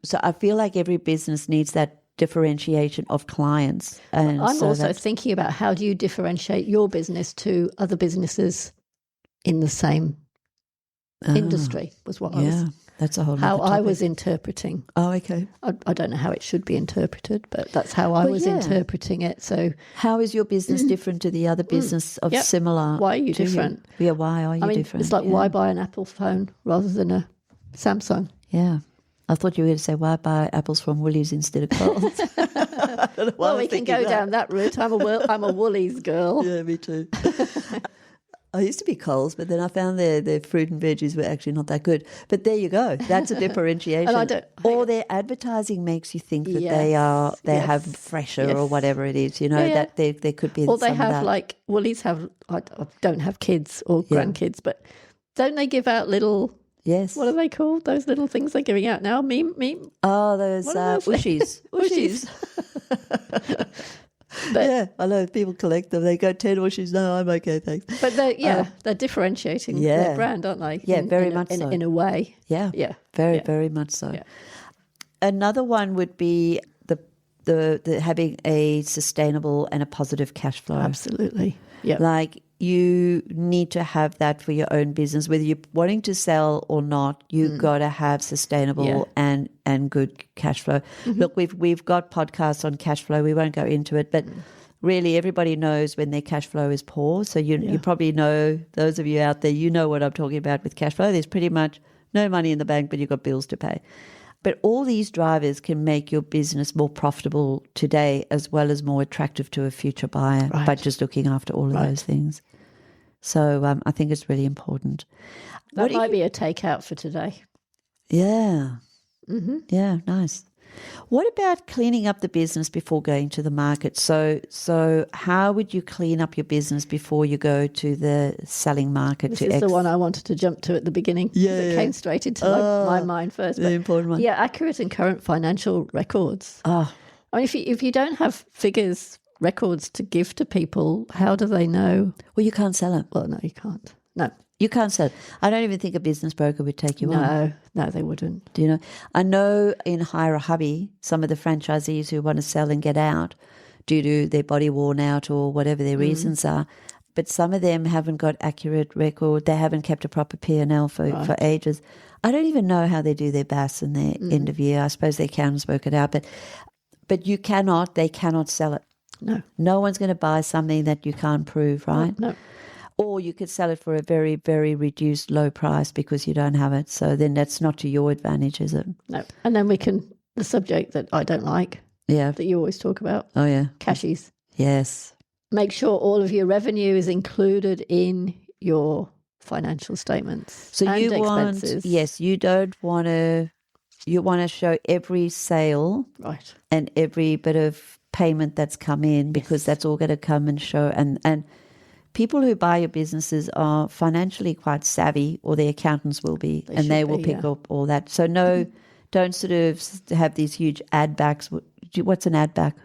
So I feel like every business needs that differentiation of clients. And I'm also thinking about how do you differentiate your business to other businesses in the same industry was what I was. That's a whole how other I was interpreting. Oh, okay. I don't know how it should be interpreted, but that's how I was interpreting it. So, how is your business different to the other business of similar? Why are you different? Yeah, why are you different? It's like why buy an Apple phone rather than a Samsung? Yeah. I thought you were going to say, why buy apples from Woolies instead of Coles? Well, we can go down that route. I'm a Woolies girl. Yeah, me too. I used to be Coles, but then I found their fruit and veggies were actually not that good. But there you go. That's a differentiation. Or their advertising makes you think that they have fresher or whatever it is, that there could be or they some have of that. Like Woolies have, I don't have kids or grandkids, but don't they give out little... Yes. What are they called? Those little things they're giving out now? Meme? Oh, those ushies. Ushies. But, I know people collect them. They go 10 ushies. No, I'm okay, thanks. But they're differentiating their brand, aren't they? Yeah, very much so. In a way. Yeah. Yeah. Very much so. Yeah. Another one would be the having a sustainable and a positive cash flow. Absolutely. Yeah. Like you need to have that for your own business, whether you're wanting to sell or not. You've got to have sustainable and good cash flow. Look, we've got podcasts on cash flow. We won't go into it, but really everybody knows when their cash flow is poor. So you probably know, those of you out there, you know what I'm talking about with cash flow. There's pretty much no money in the bank, but you've got bills to pay. But all these drivers can make your business more profitable today as well as more attractive to a future buyer by just looking after all of those things. So I think it's really important. That might be a takeout for today. Yeah. Mm-hmm. Yeah, nice. What about cleaning up the business before going to the market? So how would you clean up your business before you go to the selling market? This is the one I wanted to jump to at the beginning. Yeah, it came straight into my mind first. The important one. Yeah, accurate and current financial records. Oh. I mean, if you don't have figures, records to give to people, how do they know? Well, you can't sell it. Well, no, you can't. No. You can't sell it. I don't even think a business broker would take you on. No, they wouldn't. Do you know? I know in Hire a Hubby, some of the franchisees who want to sell and get out due to their body worn out or whatever their reasons are, but some of them haven't got accurate record. They haven't kept a proper P&L for ages. I don't even know how they do their BAS and their end of year. I suppose their accountants work it out, but they cannot sell it. No. No one's going to buy something that you can't prove, right? No. Or you could sell it for a very, very reduced low price because you don't have it. So then that's not to your advantage, is it? No. And then the subject that I don't like, that you always talk about. Oh, yeah. Cashies. Yes. Make sure all of your revenue is included in your financial statements. So and you expenses. you don't want to, you want to show every sale and every bit of payment that's come in because that's all going to come and show. And people who buy your businesses are financially quite savvy, or their accountants will be, they will pick up all that. So don't sort of have these huge ad backs. What's an ad back?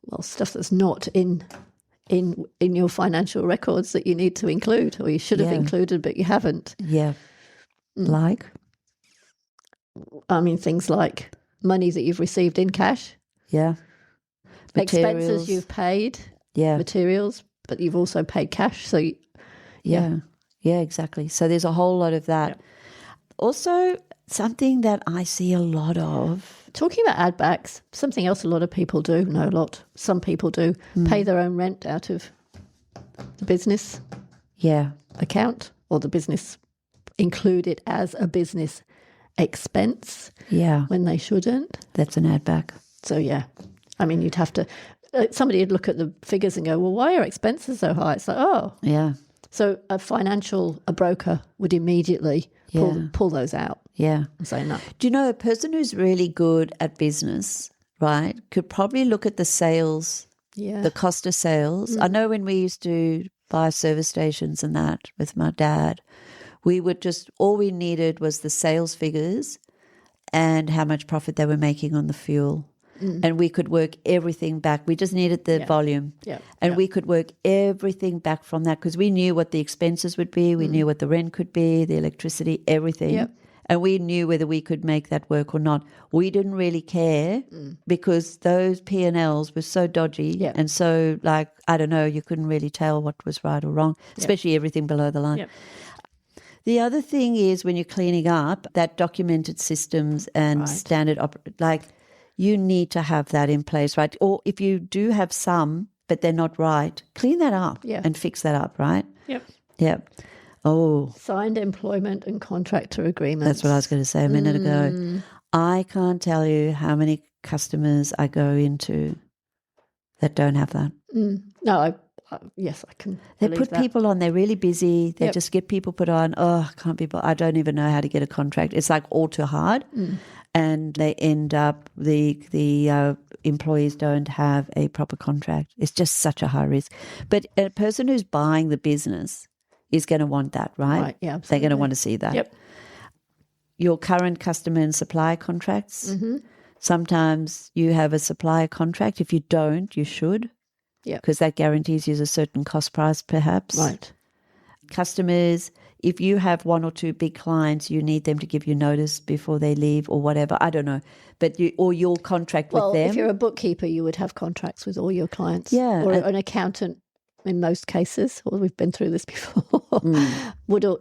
Well, stuff that's not in your financial records that you need to include, or you should have included, but you haven't. Yeah. Like? I mean, things like money that you've received in cash. Yeah. Materials. Expenses you've paid. Yeah. Materials, but you've also paid cash. So, yeah, exactly. So there's a whole lot of that. Yeah. Also, something that I see a lot of. Talking about ad backs, something else a lot of people do, some people do, pay their own rent out of the business account, or the business include it as a business expense when they shouldn't. That's an ad back. So, I mean, you'd have to, somebody would look at the figures and go, well, why are expenses so high? It's like, oh. Yeah. So a broker would immediately pull those out. Yeah. And say no. Do you know, a person who's really good at business, right, could probably look at the sales, the cost of sales. I know when we used to buy service stations and that with my dad, we would all we needed was the sales figures and how much profit they were making on the fuel. And we could work everything back. We just needed the volume. Yeah. And we could work everything back from that because we knew what the expenses would be. We knew what the rent could be, the electricity, everything. Yep. And we knew whether we could make that work or not. We didn't really care because those P&Ls were so dodgy and so, like, I don't know, you couldn't really tell what was right or wrong, especially everything below the line. Yep. The other thing is when you're cleaning up, that documented systems and standard you need to have that in place, right? Or if you do have some, but they're not right, clean that up and fix that up, right? Yep. Yep. Oh. Signed employment and contractor agreements. That's what I was going to say a minute ago. I can't tell you how many customers I go into that don't have that. No, yes, I can. They put people on, they're really busy. They just get people put on, I can't be, I don't even know how to get a contract. It's like all too hard. And they end up, the employees don't have a proper contract. It's just such a high risk. But a person who's buying the business is going to want that, right? Right, yeah, absolutely. They're going to want to see that. Yep. Your current customer and supplier contracts. Sometimes you have a supplier contract. If you don't, you should. Yeah. Because that guarantees you a certain cost price perhaps. Right. Customers, if you have one or two big clients, you need them to give you notice before they leave or whatever. I don't know. But you'll contract with them. Well, if you're a bookkeeper, you would have contracts with all your clients. Yeah. Or an accountant in most cases. Well, we've been through this before.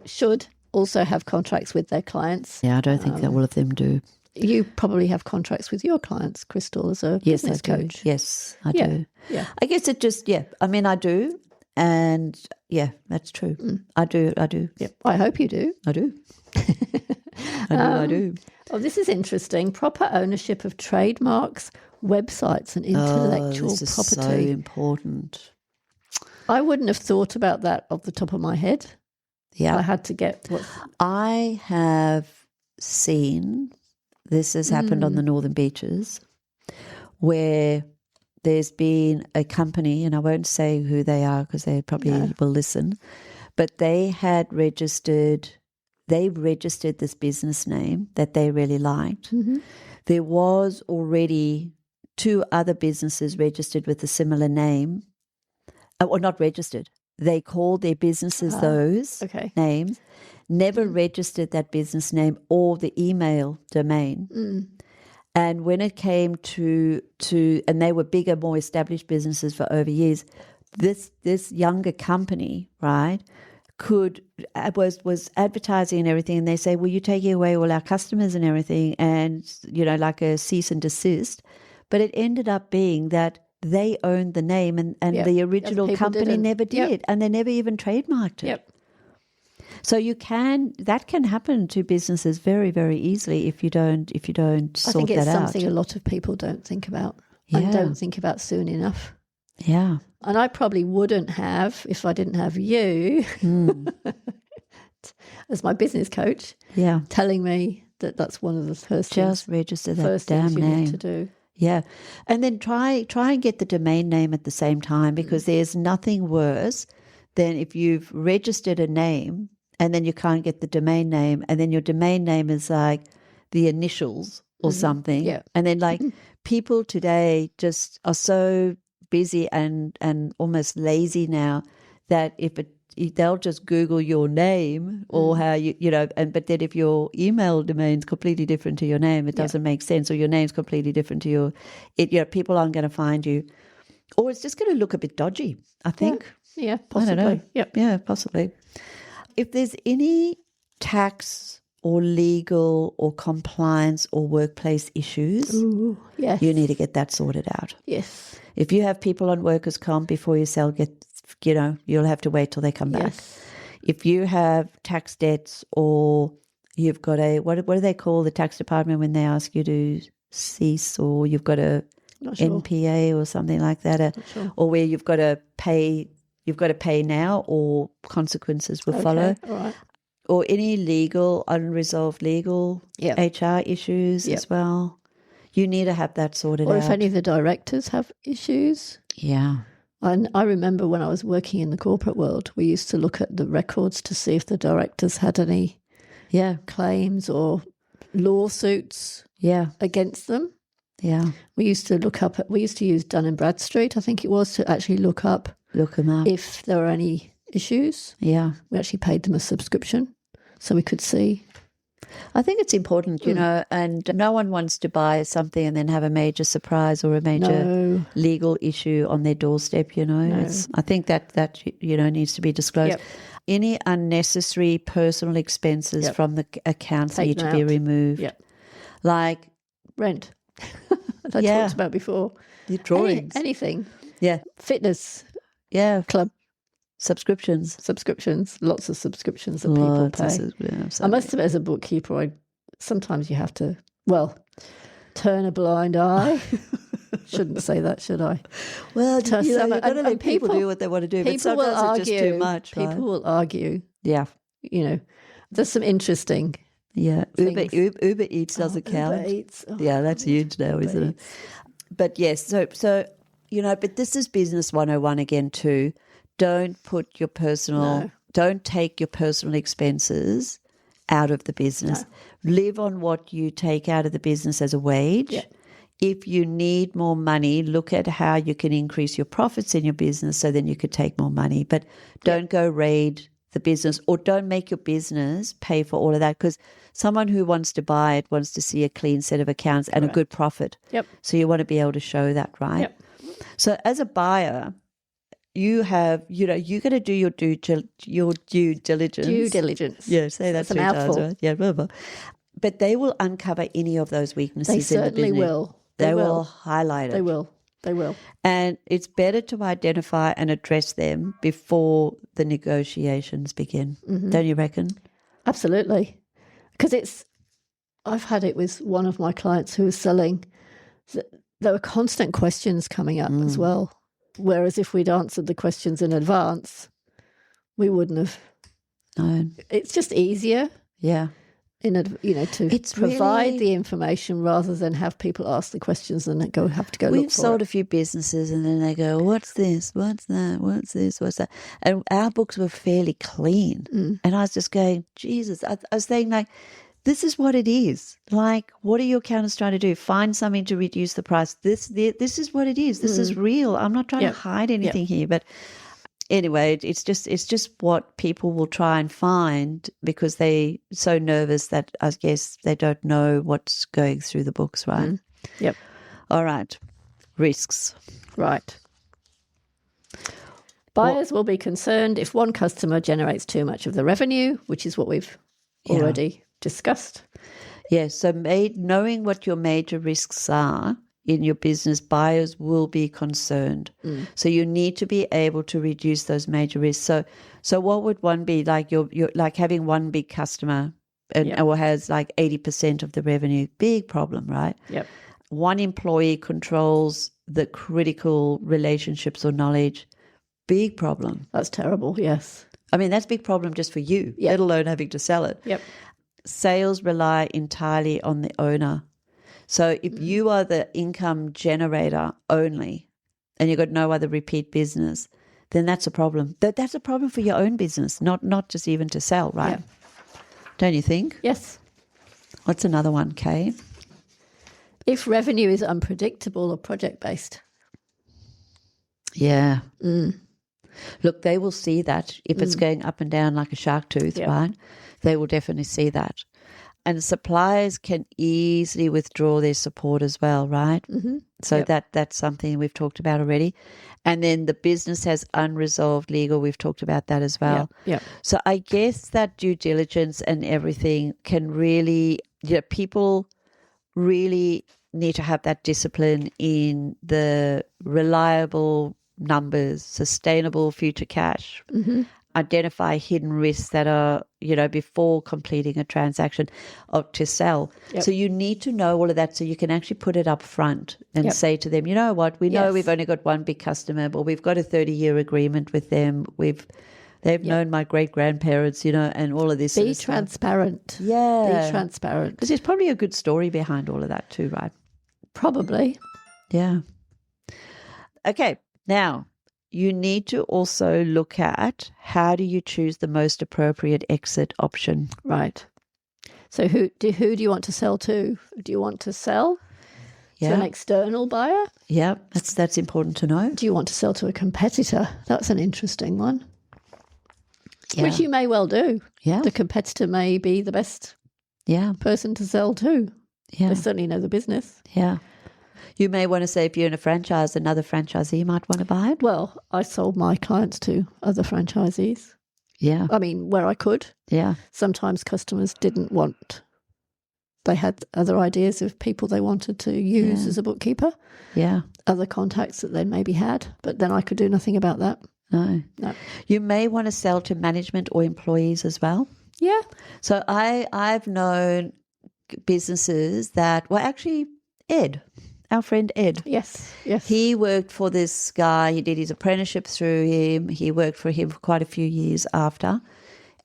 Should also have contracts with their clients. Yeah, I don't think that all of them do. You probably have contracts with your clients, Crystal, as a business coach. Yes, I do. Yeah. I guess it just, I mean, I do. And that's true. I do. Yep. I hope you do. I do. I do. Oh, this is interesting. Proper ownership of trademarks, websites, and intellectual this is property. so important. I wouldn't have thought about that off the top of my head. Yeah. I had to get what I have seen this has happened on the Northern Beaches where there's been a company, and I won't say who they are because they probably will listen, but they registered this business name that they really liked. Mm-hmm. There was already 2 other businesses registered with a similar name, or not registered. They called their businesses those names, never registered that business name or the email domain. Mm. And when it came to and they were bigger, more established businesses for over years, this younger company, right, was advertising and everything, and they say, well, you're taking away all our customers and everything, and, like a cease and desist. But it ended up being that they owned the name and the original company never did, and they never even trademarked it. Yep. So that can happen to businesses very, very easily if you don't sort that out. I think it's something a lot of people don't think about and don't think about soon enough. Yeah. And I probably wouldn't have if I didn't have you as my business coach. Yeah. Telling me that that's one of the first just things. Register that first damn things you name need to do. Yeah. And then try and get the domain name at the same time, because there's nothing worse than if you've registered a name and then you can't get the domain name, and then your domain name is like the initials or something. Yeah. And then people today just are so busy and almost lazy now that they'll just Google your name or how but then if your email domain's completely different to your name, it doesn't make sense, or your name's completely different to people aren't going to find you, or it's just going to look a bit dodgy, I think. Yeah, possibly. I don't know. Yep. Yeah, possibly. If there's any tax or legal or compliance or workplace issues, yes, you need to get that sorted out. Yes. If you have people on workers' comp before you sell, you'll have to wait till they come back. Yes. If you have tax debts, or you've got what do they call the tax department when they ask you to cease, or you've got a NPA or something like that, or where you've got to pay now or consequences will follow. All right. Or any unresolved legal HR issues as well. You need to have that sorted out. Or if any of the directors have issues. Yeah. And I remember when I was working in the corporate world, we used to look at the records to see if the directors had any claims or lawsuits against them. Yeah. We used to use Dun & Bradstreet, I think it was, to actually look them up if there were any issues. Yeah. We actually paid them a subscription so we could see. I think it's important, and no one wants to buy something and then have a major surprise or a major legal issue on their doorstep, No. I think that needs to be disclosed. Yep. Any unnecessary personal expenses from the accounts need to be removed. Yep. Like rent. I talked about before. Your drawings. Anything. Yeah. Fitness. Yeah. Club. Subscriptions. Lots of subscriptions that people pay. I must have, as a bookkeeper, sometimes you have to, turn a blind eye. Shouldn't say that, should I? Well, you've got to let people do what they want to do, but sometimes it's just too much. People will argue. Yeah. There's some interesting things. Uber Eats doesn't count. Uber Eats. That's huge now, isn't it? But yes, so but this is business 101 again too. Don't take your personal expenses out of the business. No. Live on what you take out of the business as a wage. Yeah. If you need more money, look at how you can increase your profits in your business so then you could take more money. But don't go raid the business, or don't make your business pay for all of that, because someone who wants to buy it wants to see a clean set of accounts and a good profit. Yep. So you want to be able to show that, right? Yep. So as a buyer, you have, you got to do your due diligence. Due diligence. Yeah, say that 2 times, right? Yeah, blah, blah. But they will uncover any of those weaknesses in the business. They certainly will. They will highlight it. They will. And it's better to identify and address them before the negotiations begin. Mm-hmm. Don't you reckon? Absolutely. Because I've had it with one of my clients who was selling. There were constant questions coming up as well. Whereas if we'd answered the questions in advance, we wouldn't have. No. It's just easier. Yeah. To provide the information rather than have people ask the questions and then have to go look for it. We've sold a few businesses and then they go, what's this? What's that? What's this? What's that? And our books were fairly clean. And I was just going, Jesus. I was saying, like, this is what it is. Like, what are your accountants trying to do? Find something to reduce the price. This is what it is. This is real. I'm not trying to hide anything here. But anyway, it's just what people will try and find because they're so nervous that I guess they don't know what's going through the books, right? Yep. All right. Risks. Right. Buyers will be concerned if one customer generates too much of the revenue, which is what we've already discussed. Yes, so knowing what your major risks are in your business, buyers will be concerned. So you need to be able to reduce those major risks. So what would one be? Like you're like having one big customer or has like 80% of the revenue. Big problem, right? Yep. One employee controls the critical relationships or knowledge. Big problem. That's terrible, yes. I mean, that's a big problem just for you, let alone having to sell it. Yep. Sales rely entirely on the owner. So if you are the income generator only and you've got no other repeat business, then that's a problem. That's a problem for your own business, not just even to sell, right? Yeah. Don't you think? Yes. What's another one, Kay? If revenue is unpredictable or project-based. Yeah. Look, they will see that if it's going up and down like a shark tooth, right? They will definitely see that. And suppliers can easily withdraw their support as well, right? So that's something we've talked about already. And then the business has unresolved legal. We've talked about that as well. Yeah. So I guess that due diligence and everything can really, people really need to have that discipline in the reliable numbers, sustainable future cash, identify hidden risks that are, before completing a transaction or to sell. So you need to know all of that so you can actually put it up front and say to them, you know what, we know we've only got one big customer, but we've got a 30-year agreement with them. They've known my great-grandparents, and all of this. Be transparent. Yeah. Be transparent. Because there's probably a good story behind all of that too, right? Probably. Yeah. Okay. Now, you need to also look at how do you choose the most appropriate exit option. Right. So who do you want to sell to? Do you want to sell to an external buyer? Yeah, that's important to know. Do you want to sell to a competitor? That's an interesting one. Yeah. Which you may well do. Yeah. The competitor may be the best person to sell to. Yeah. They certainly know the business. Yeah. You may want to say if you're in a franchise, another franchisee might want to buy it. Well, I sold my clients to other franchisees. Yeah. I mean, where I could. Yeah. Sometimes customers didn't want, they had other ideas of people they wanted to use as a bookkeeper. Yeah. Other contacts that they maybe had, but then I could do nothing about that. No. No. You may want to sell to management or employees as well. Yeah. So I've known businesses that, well, actually, Ed, our friend Ed. Yes. He worked for this guy. He did his apprenticeship through him. He worked for him for quite a few years after.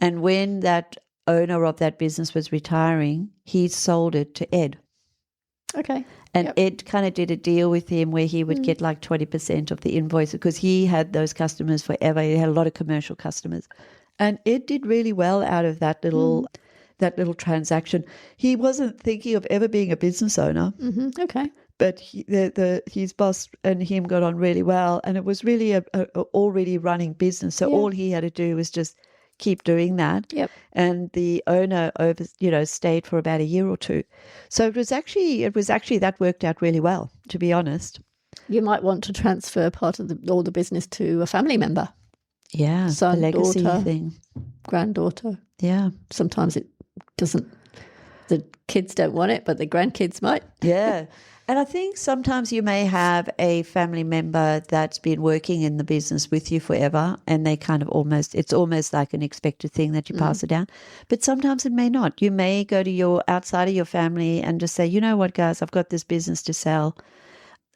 And when that owner of that business was retiring, he sold it to Ed. Okay. And Ed kind of did a deal with him where he would get like 20% of the invoice because he had those customers forever. He had a lot of commercial customers. And Ed did really well out of that little transaction. He wasn't thinking of ever being a business owner. Okay. But his boss and him got on really well, and it was really a already running business. So all he had to do was just keep doing that. Yep. And the owner stayed for about a year or two. So it was actually that worked out really well, to be honest. You might want to transfer part of all the business to a family member. Yeah, Son, the legacy daughter, thing. Granddaughter. Yeah. Sometimes it doesn't. The kids don't want it, but the grandkids might. Yeah. And I think sometimes you may have a family member that's been working in the business with you forever, and they kind of it's almost like an expected thing that you pass it down. But sometimes it may not. You may go to your outside of your family and just say, you know what, guys, I've got this business to sell.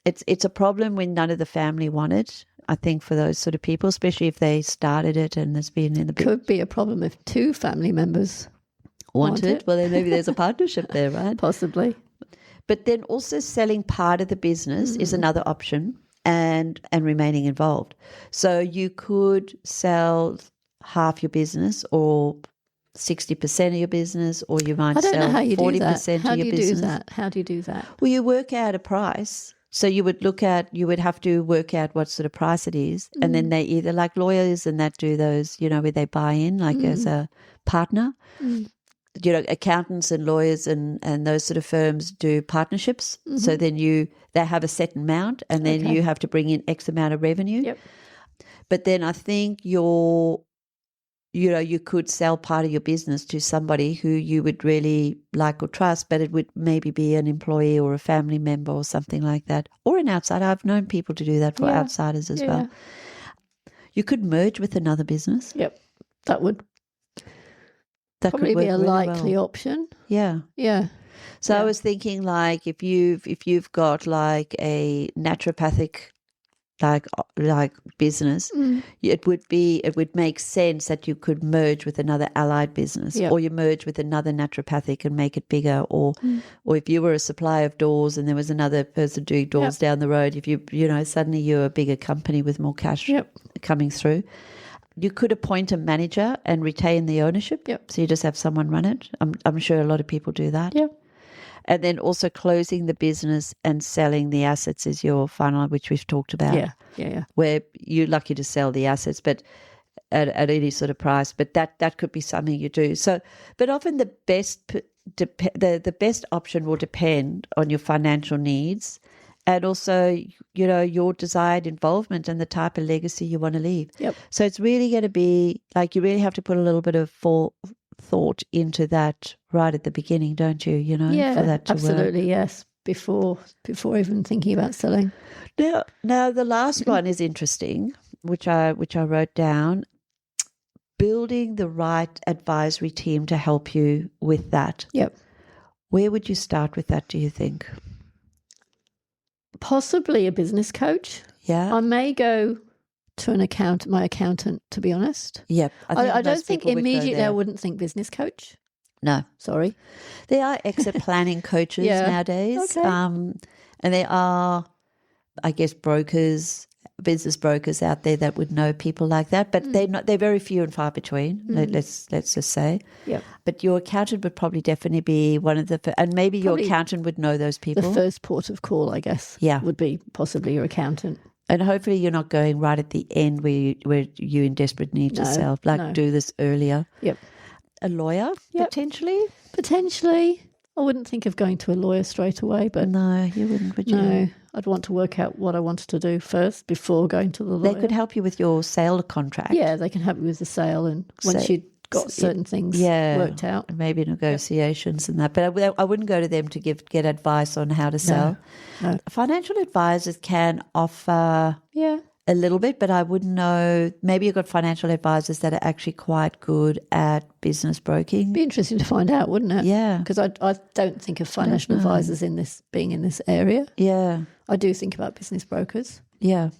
It's a problem when none of the family want it. I think for those sort of people, especially if they started it and it's been in the Could be a problem if two family members want it. Well, then maybe there's a partnership there, right? Possibly. But then also selling part of the business is another option, and remaining involved. So you could sell half your business or 60% of your business, or you might sell 40% of your business. How do you do that? How do you do that? Well, you work out a price. So you would have to work out what sort of price it is. And then they either, like lawyers and that, do those, where they buy in like as a partner. Accountants and lawyers and those sort of firms do partnerships. So then they have a set amount, and then you have to bring in X amount of revenue. Yep. But then I think you could sell part of your business to somebody who you would really like or trust, but it would maybe be an employee or a family member or something like that, or an outsider. I've known people to do that for outsiders as well. You could merge with another business. Yep. That would probably could be a really likely well. option. Yeah. Yeah. So I was thinking, like, if you've got like a naturopathic like business, it would make sense that you could merge with another allied business, or you merge with another naturopathic and make it bigger, or if you were a supplier of doors and there was another person doing doors down the road, if suddenly you're a bigger company with more cash coming through. You could appoint a manager and retain the ownership. Yep. So you just have someone run it. I'm sure a lot of people do that. Yep. And then also closing the business and selling the assets is your final, which we've talked about. Yeah. Where you're lucky to sell the assets, but at any sort of price. But that could be something you do. So, but often the best option will depend on your financial needs, and also, your desired involvement and the type of legacy you want to leave. Yep. So it's really going to be like you really have to put a little bit of thought into that right at the beginning, don't you? Yeah, for that to absolutely, work. yes. Before even thinking about selling. Now the last one is interesting, which I wrote down. Building the right advisory team to help you with that. Yep. Where would you start with that, do you think? Possibly a business coach. Yeah. I may go to my accountant, to be honest. Yep. I don't think immediately I wouldn't think business coach. No. Sorry. There are exit planning coaches nowadays. Okay. And there are, I guess, business brokers out there that would know people like that, but they're very few and far between. Let's just say. Yeah. But your accountant would probably definitely be one of and maybe your accountant would know those people. The first port of call, I guess. Yeah. Would be possibly your accountant. And hopefully you're not going right at the end where you in desperate need to sell. Do this earlier. Yep. A lawyer, potentially? Potentially. I wouldn't think of going to a lawyer straight away, but no, you wouldn't, would you? No, I'd want to work out what I wanted to do first before going to the lawyer. They could help you with your sale contract. Yeah, they can help you with the sale, and once you've got certain things worked out. Maybe negotiations and that. But I wouldn't go to them to get advice on how to sell. No. Financial advisors can offer a little bit, but I wouldn't know. Maybe you've got financial advisors that are actually quite good at business broking. Be interesting to find out, wouldn't it? Yeah. Because I don't think of financial advisors being in this area. Yeah. I do think about business brokers. Yeah.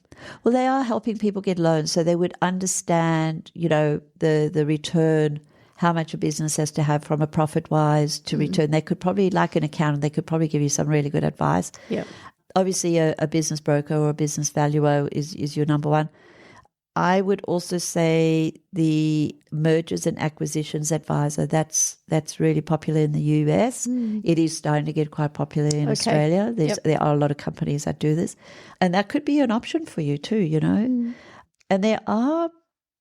Well, they are helping people get loans, so they would understand, the return, how much a business has to have from a profit-wise to return. They could probably, like an accountant, they could probably give you some really good advice. Yeah. Obviously, a business broker or a business valuer is your number one. I would also say the mergers and acquisitions advisor, that's really popular in the US. It is starting to get quite popular in Australia. There are a lot of companies that do this. And that could be an option for you too, And there are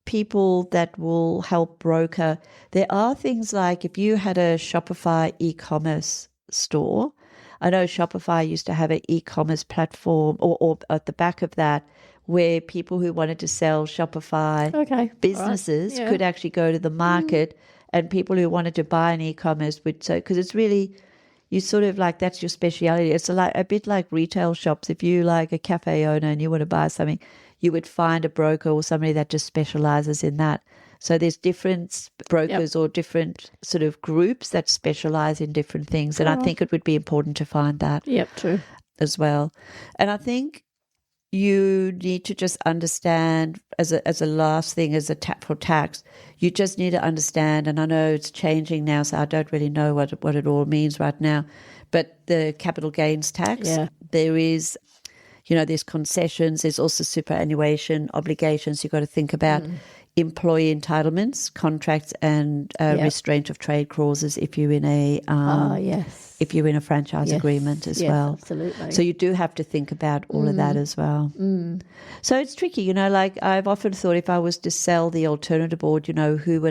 people that will help broker. There are things like if you had a Shopify e-commerce store, I know Shopify used to have an e-commerce platform or at the back of that where people who wanted to sell Shopify businesses could actually go to the market and people who wanted to buy an e-commerce would. So because it's really, you sort of like, that's your speciality. It's like a bit like retail shops. If you like a cafe owner and you want to buy something, you would find a broker or somebody that just specializes in that. So there's different brokers or different sort of groups that specialize in different things. And I think it would be important to find that. Yep, true. As well. And I think you need to just understand as a last thing, as a for tax, you just need to understand, and I know it's changing now, so I don't really know what it all means right now, but the capital gains tax, there is, there's concessions, there's also superannuation obligations you've got to think about, employee entitlements, contracts, and restraint of trade clauses if you're in a if you're in a franchise agreement as well. Absolutely. So you do have to think about all of that as well. So it's tricky, like I've often thought if I was to sell the alternative board, who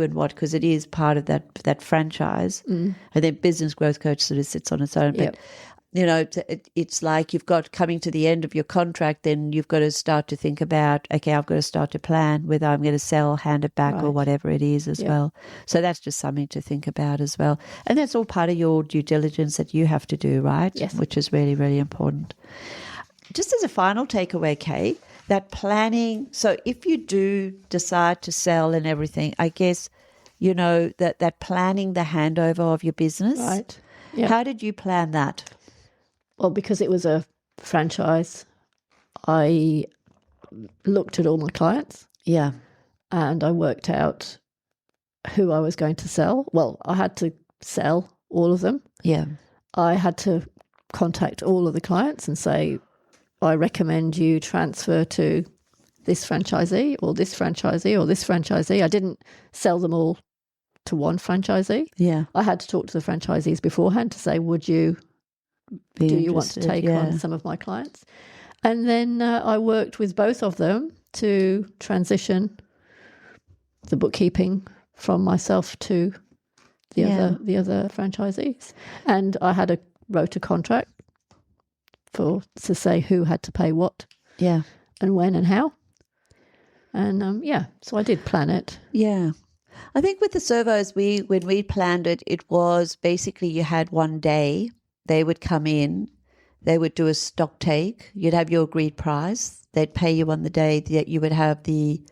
and what, because it is part of that franchise, and then business growth coach sort of sits on its own. But it's like you've got coming to the end of your contract, then you've got to start to think about, okay, I've got to start to plan whether I'm going to sell, hand it back or whatever it is as well. So that's just something to think about as well. And that's all part of your due diligence that you have to do, right? Yes. Which is really, really important. Just as a final takeaway, Kay, that planning, so if you do decide to sell and everything, I guess, that planning the handover of your business. Right. Yep. How did you plan that? Well, because it was a franchise, I looked at all my clients. Yeah. And I worked out who I was going to sell. Well, I had to sell all of them. Yeah. I had to contact all of the clients and say, I recommend you transfer to this franchisee or this franchisee or this franchisee. I didn't sell them all to one franchisee. Yeah. I had to talk to the franchisees beforehand to say, do you want to take on some of my clients? And then I worked with both of them to transition the bookkeeping from myself to the other franchisees. And I wrote a contract to say who had to pay what, and when and how. And so I did plan it. Yeah. I think with the servos, when we planned it, it was basically you had one day. They would come in, they would do a stock take, you'd have your agreed price, they'd pay you on the day that you would have they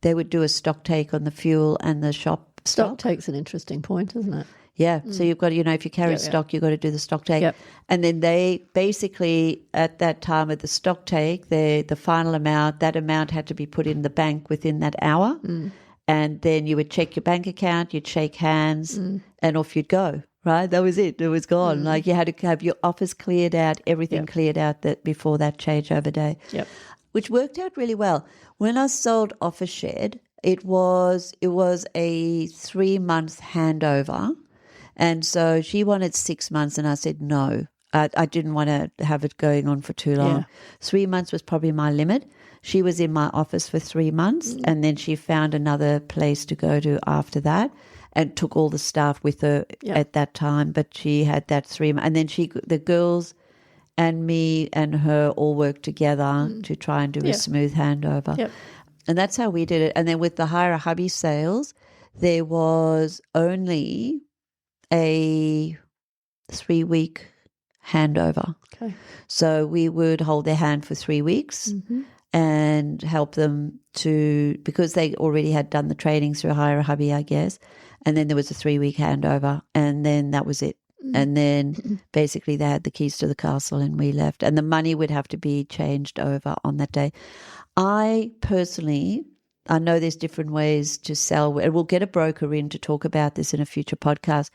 would do a stock take on the fuel and the shop stock. Stock take's an interesting point, isn't it? Yeah, so you've got, if you carry stock, you've got to do the stock take. Yep. And then they basically, at that time of the stock take, the final amount, that amount had to be put in the bank within that hour. And then you would check your bank account, you'd shake hands, and off you'd go. Right, that was it. It was gone. Like you had to have your office cleared out, everything cleared out that before that changeover day. Yep. Which worked out really well. When I sold Office Shed, it was a 3-month handover, and so she wanted 6 months, and I said no. I didn't want to have it going on for too long. 3 months was probably my limit. She was in my office for 3 months, and then she found another place to go to after that. And took all the staff with her at that time, but she had that 3 months. And then the girls and me and her all worked together to try and do a smooth handover. Yep. And that's how we did it. And then with the Hire a Hubby sales, there was only a 3-week handover. Okay. So we would hold their hand for 3 weeks and help them because they already had done the training through Hire a Hubby, I guess. And then there was a 3-week handover, and then that was it. And then basically they had the keys to the castle and we left. And the money would have to be changed over on that day. I personally, I know there's different ways to sell. And we'll get a broker in to talk about this in a future podcast.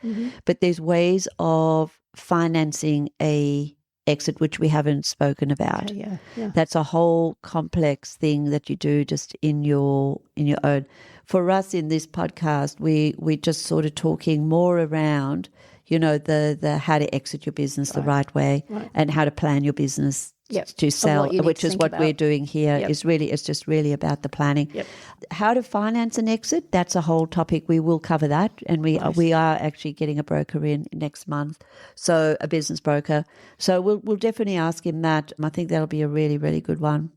But there's ways of financing a exit which we haven't spoken about. Okay, That's a whole complex thing that you do just in your own. For us in this podcast, we just sort of talking more around, the how to exit your business the right way and how to plan your business to sell, which is what we're doing here. It's just really about the planning. How to finance an exit, that's a whole topic. We will cover that, and we are actually getting a broker in next month, so a business broker. So we'll definitely ask him that. I think that'll be a really, really good one.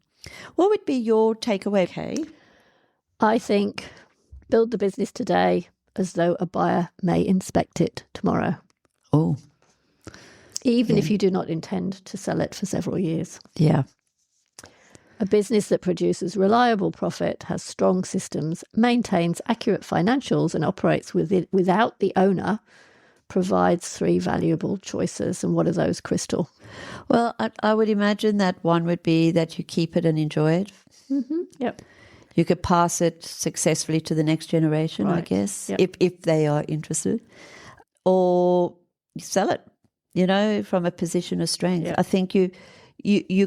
What would be your takeaway, Kay? I think build the business today as though a buyer may inspect it tomorrow. Oh, even if you do not intend to sell it for several years. Yeah. A business that produces reliable profit, has strong systems, maintains accurate financials, and operates without the owner provides 3 valuable choices. And what are those, Crystal? Well, I would imagine that one would be that you keep it and enjoy it. Mm-hmm. Yep. You could pass it successfully to the next generation, I guess, if they are interested, or sell it, from a position of strength. I think you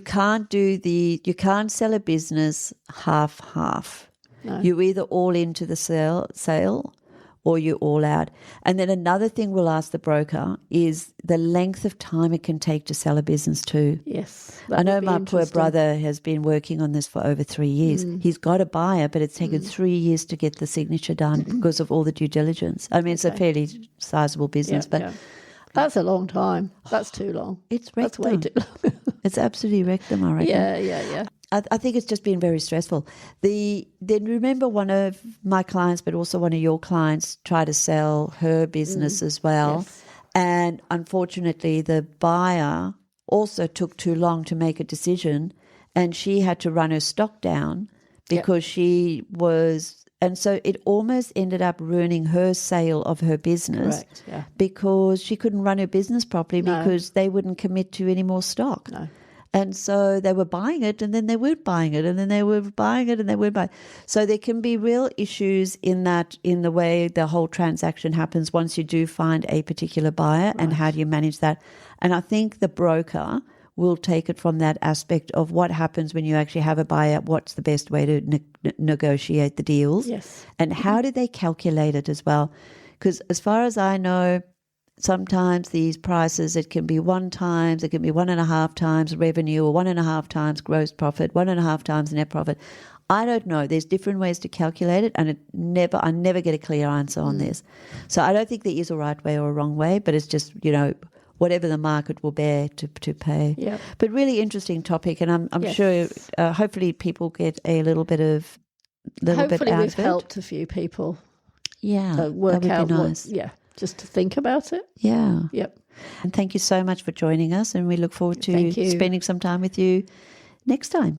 can't you can't sell a business half. No. You're either all into the sale or you're all out. And then another thing we'll ask the broker is the length of time it can take to sell a business too. Yes. I know my poor brother has been working on this for over 3 years. He's got a buyer, but it's taken 3 years to get the signature done because of all the due diligence. I mean, it's a fairly sizable business, but that's a long time. That's too long. It's wrecked That's way too long. It's absolutely wrecked them, I reckon. Yeah. I think it's just been very stressful. Then remember one of my clients, but also one of your clients, tried to sell her business as well. Yes. And unfortunately, the buyer also took too long to make a decision, and she had to run her stock down because she was... And so it almost ended up ruining her sale of her business. Correct, because she couldn't run her business properly because they wouldn't commit to any more stock. No. And so they were buying it and then they weren't buying it and then they were buying it and they weren't buying it. So there can be real issues in the way the whole transaction happens once you do find a particular buyer and how do you manage that. And I think the broker will take it from that aspect of what happens when you actually have a buyer, what's the best way to negotiate the deals. Yes. And how do they calculate it as well? Because as far as I know, sometimes these prices, it can be 1 times, it can be 1.5 times revenue or 1.5 times gross profit, 1.5 times net profit. I don't know. There's different ways to calculate it, and I never get a clear answer on this. So I don't think there is a right way or a wrong way, but it's just, whatever the market will bear to pay. Yeah. But really interesting topic, and I'm sure hopefully people get a little bit out Hopefully of we've it. helped a few people that work would out be nice. just to think about it. Yeah. Yep. And thank you so much for joining us, and we look forward to spending some time with you next time.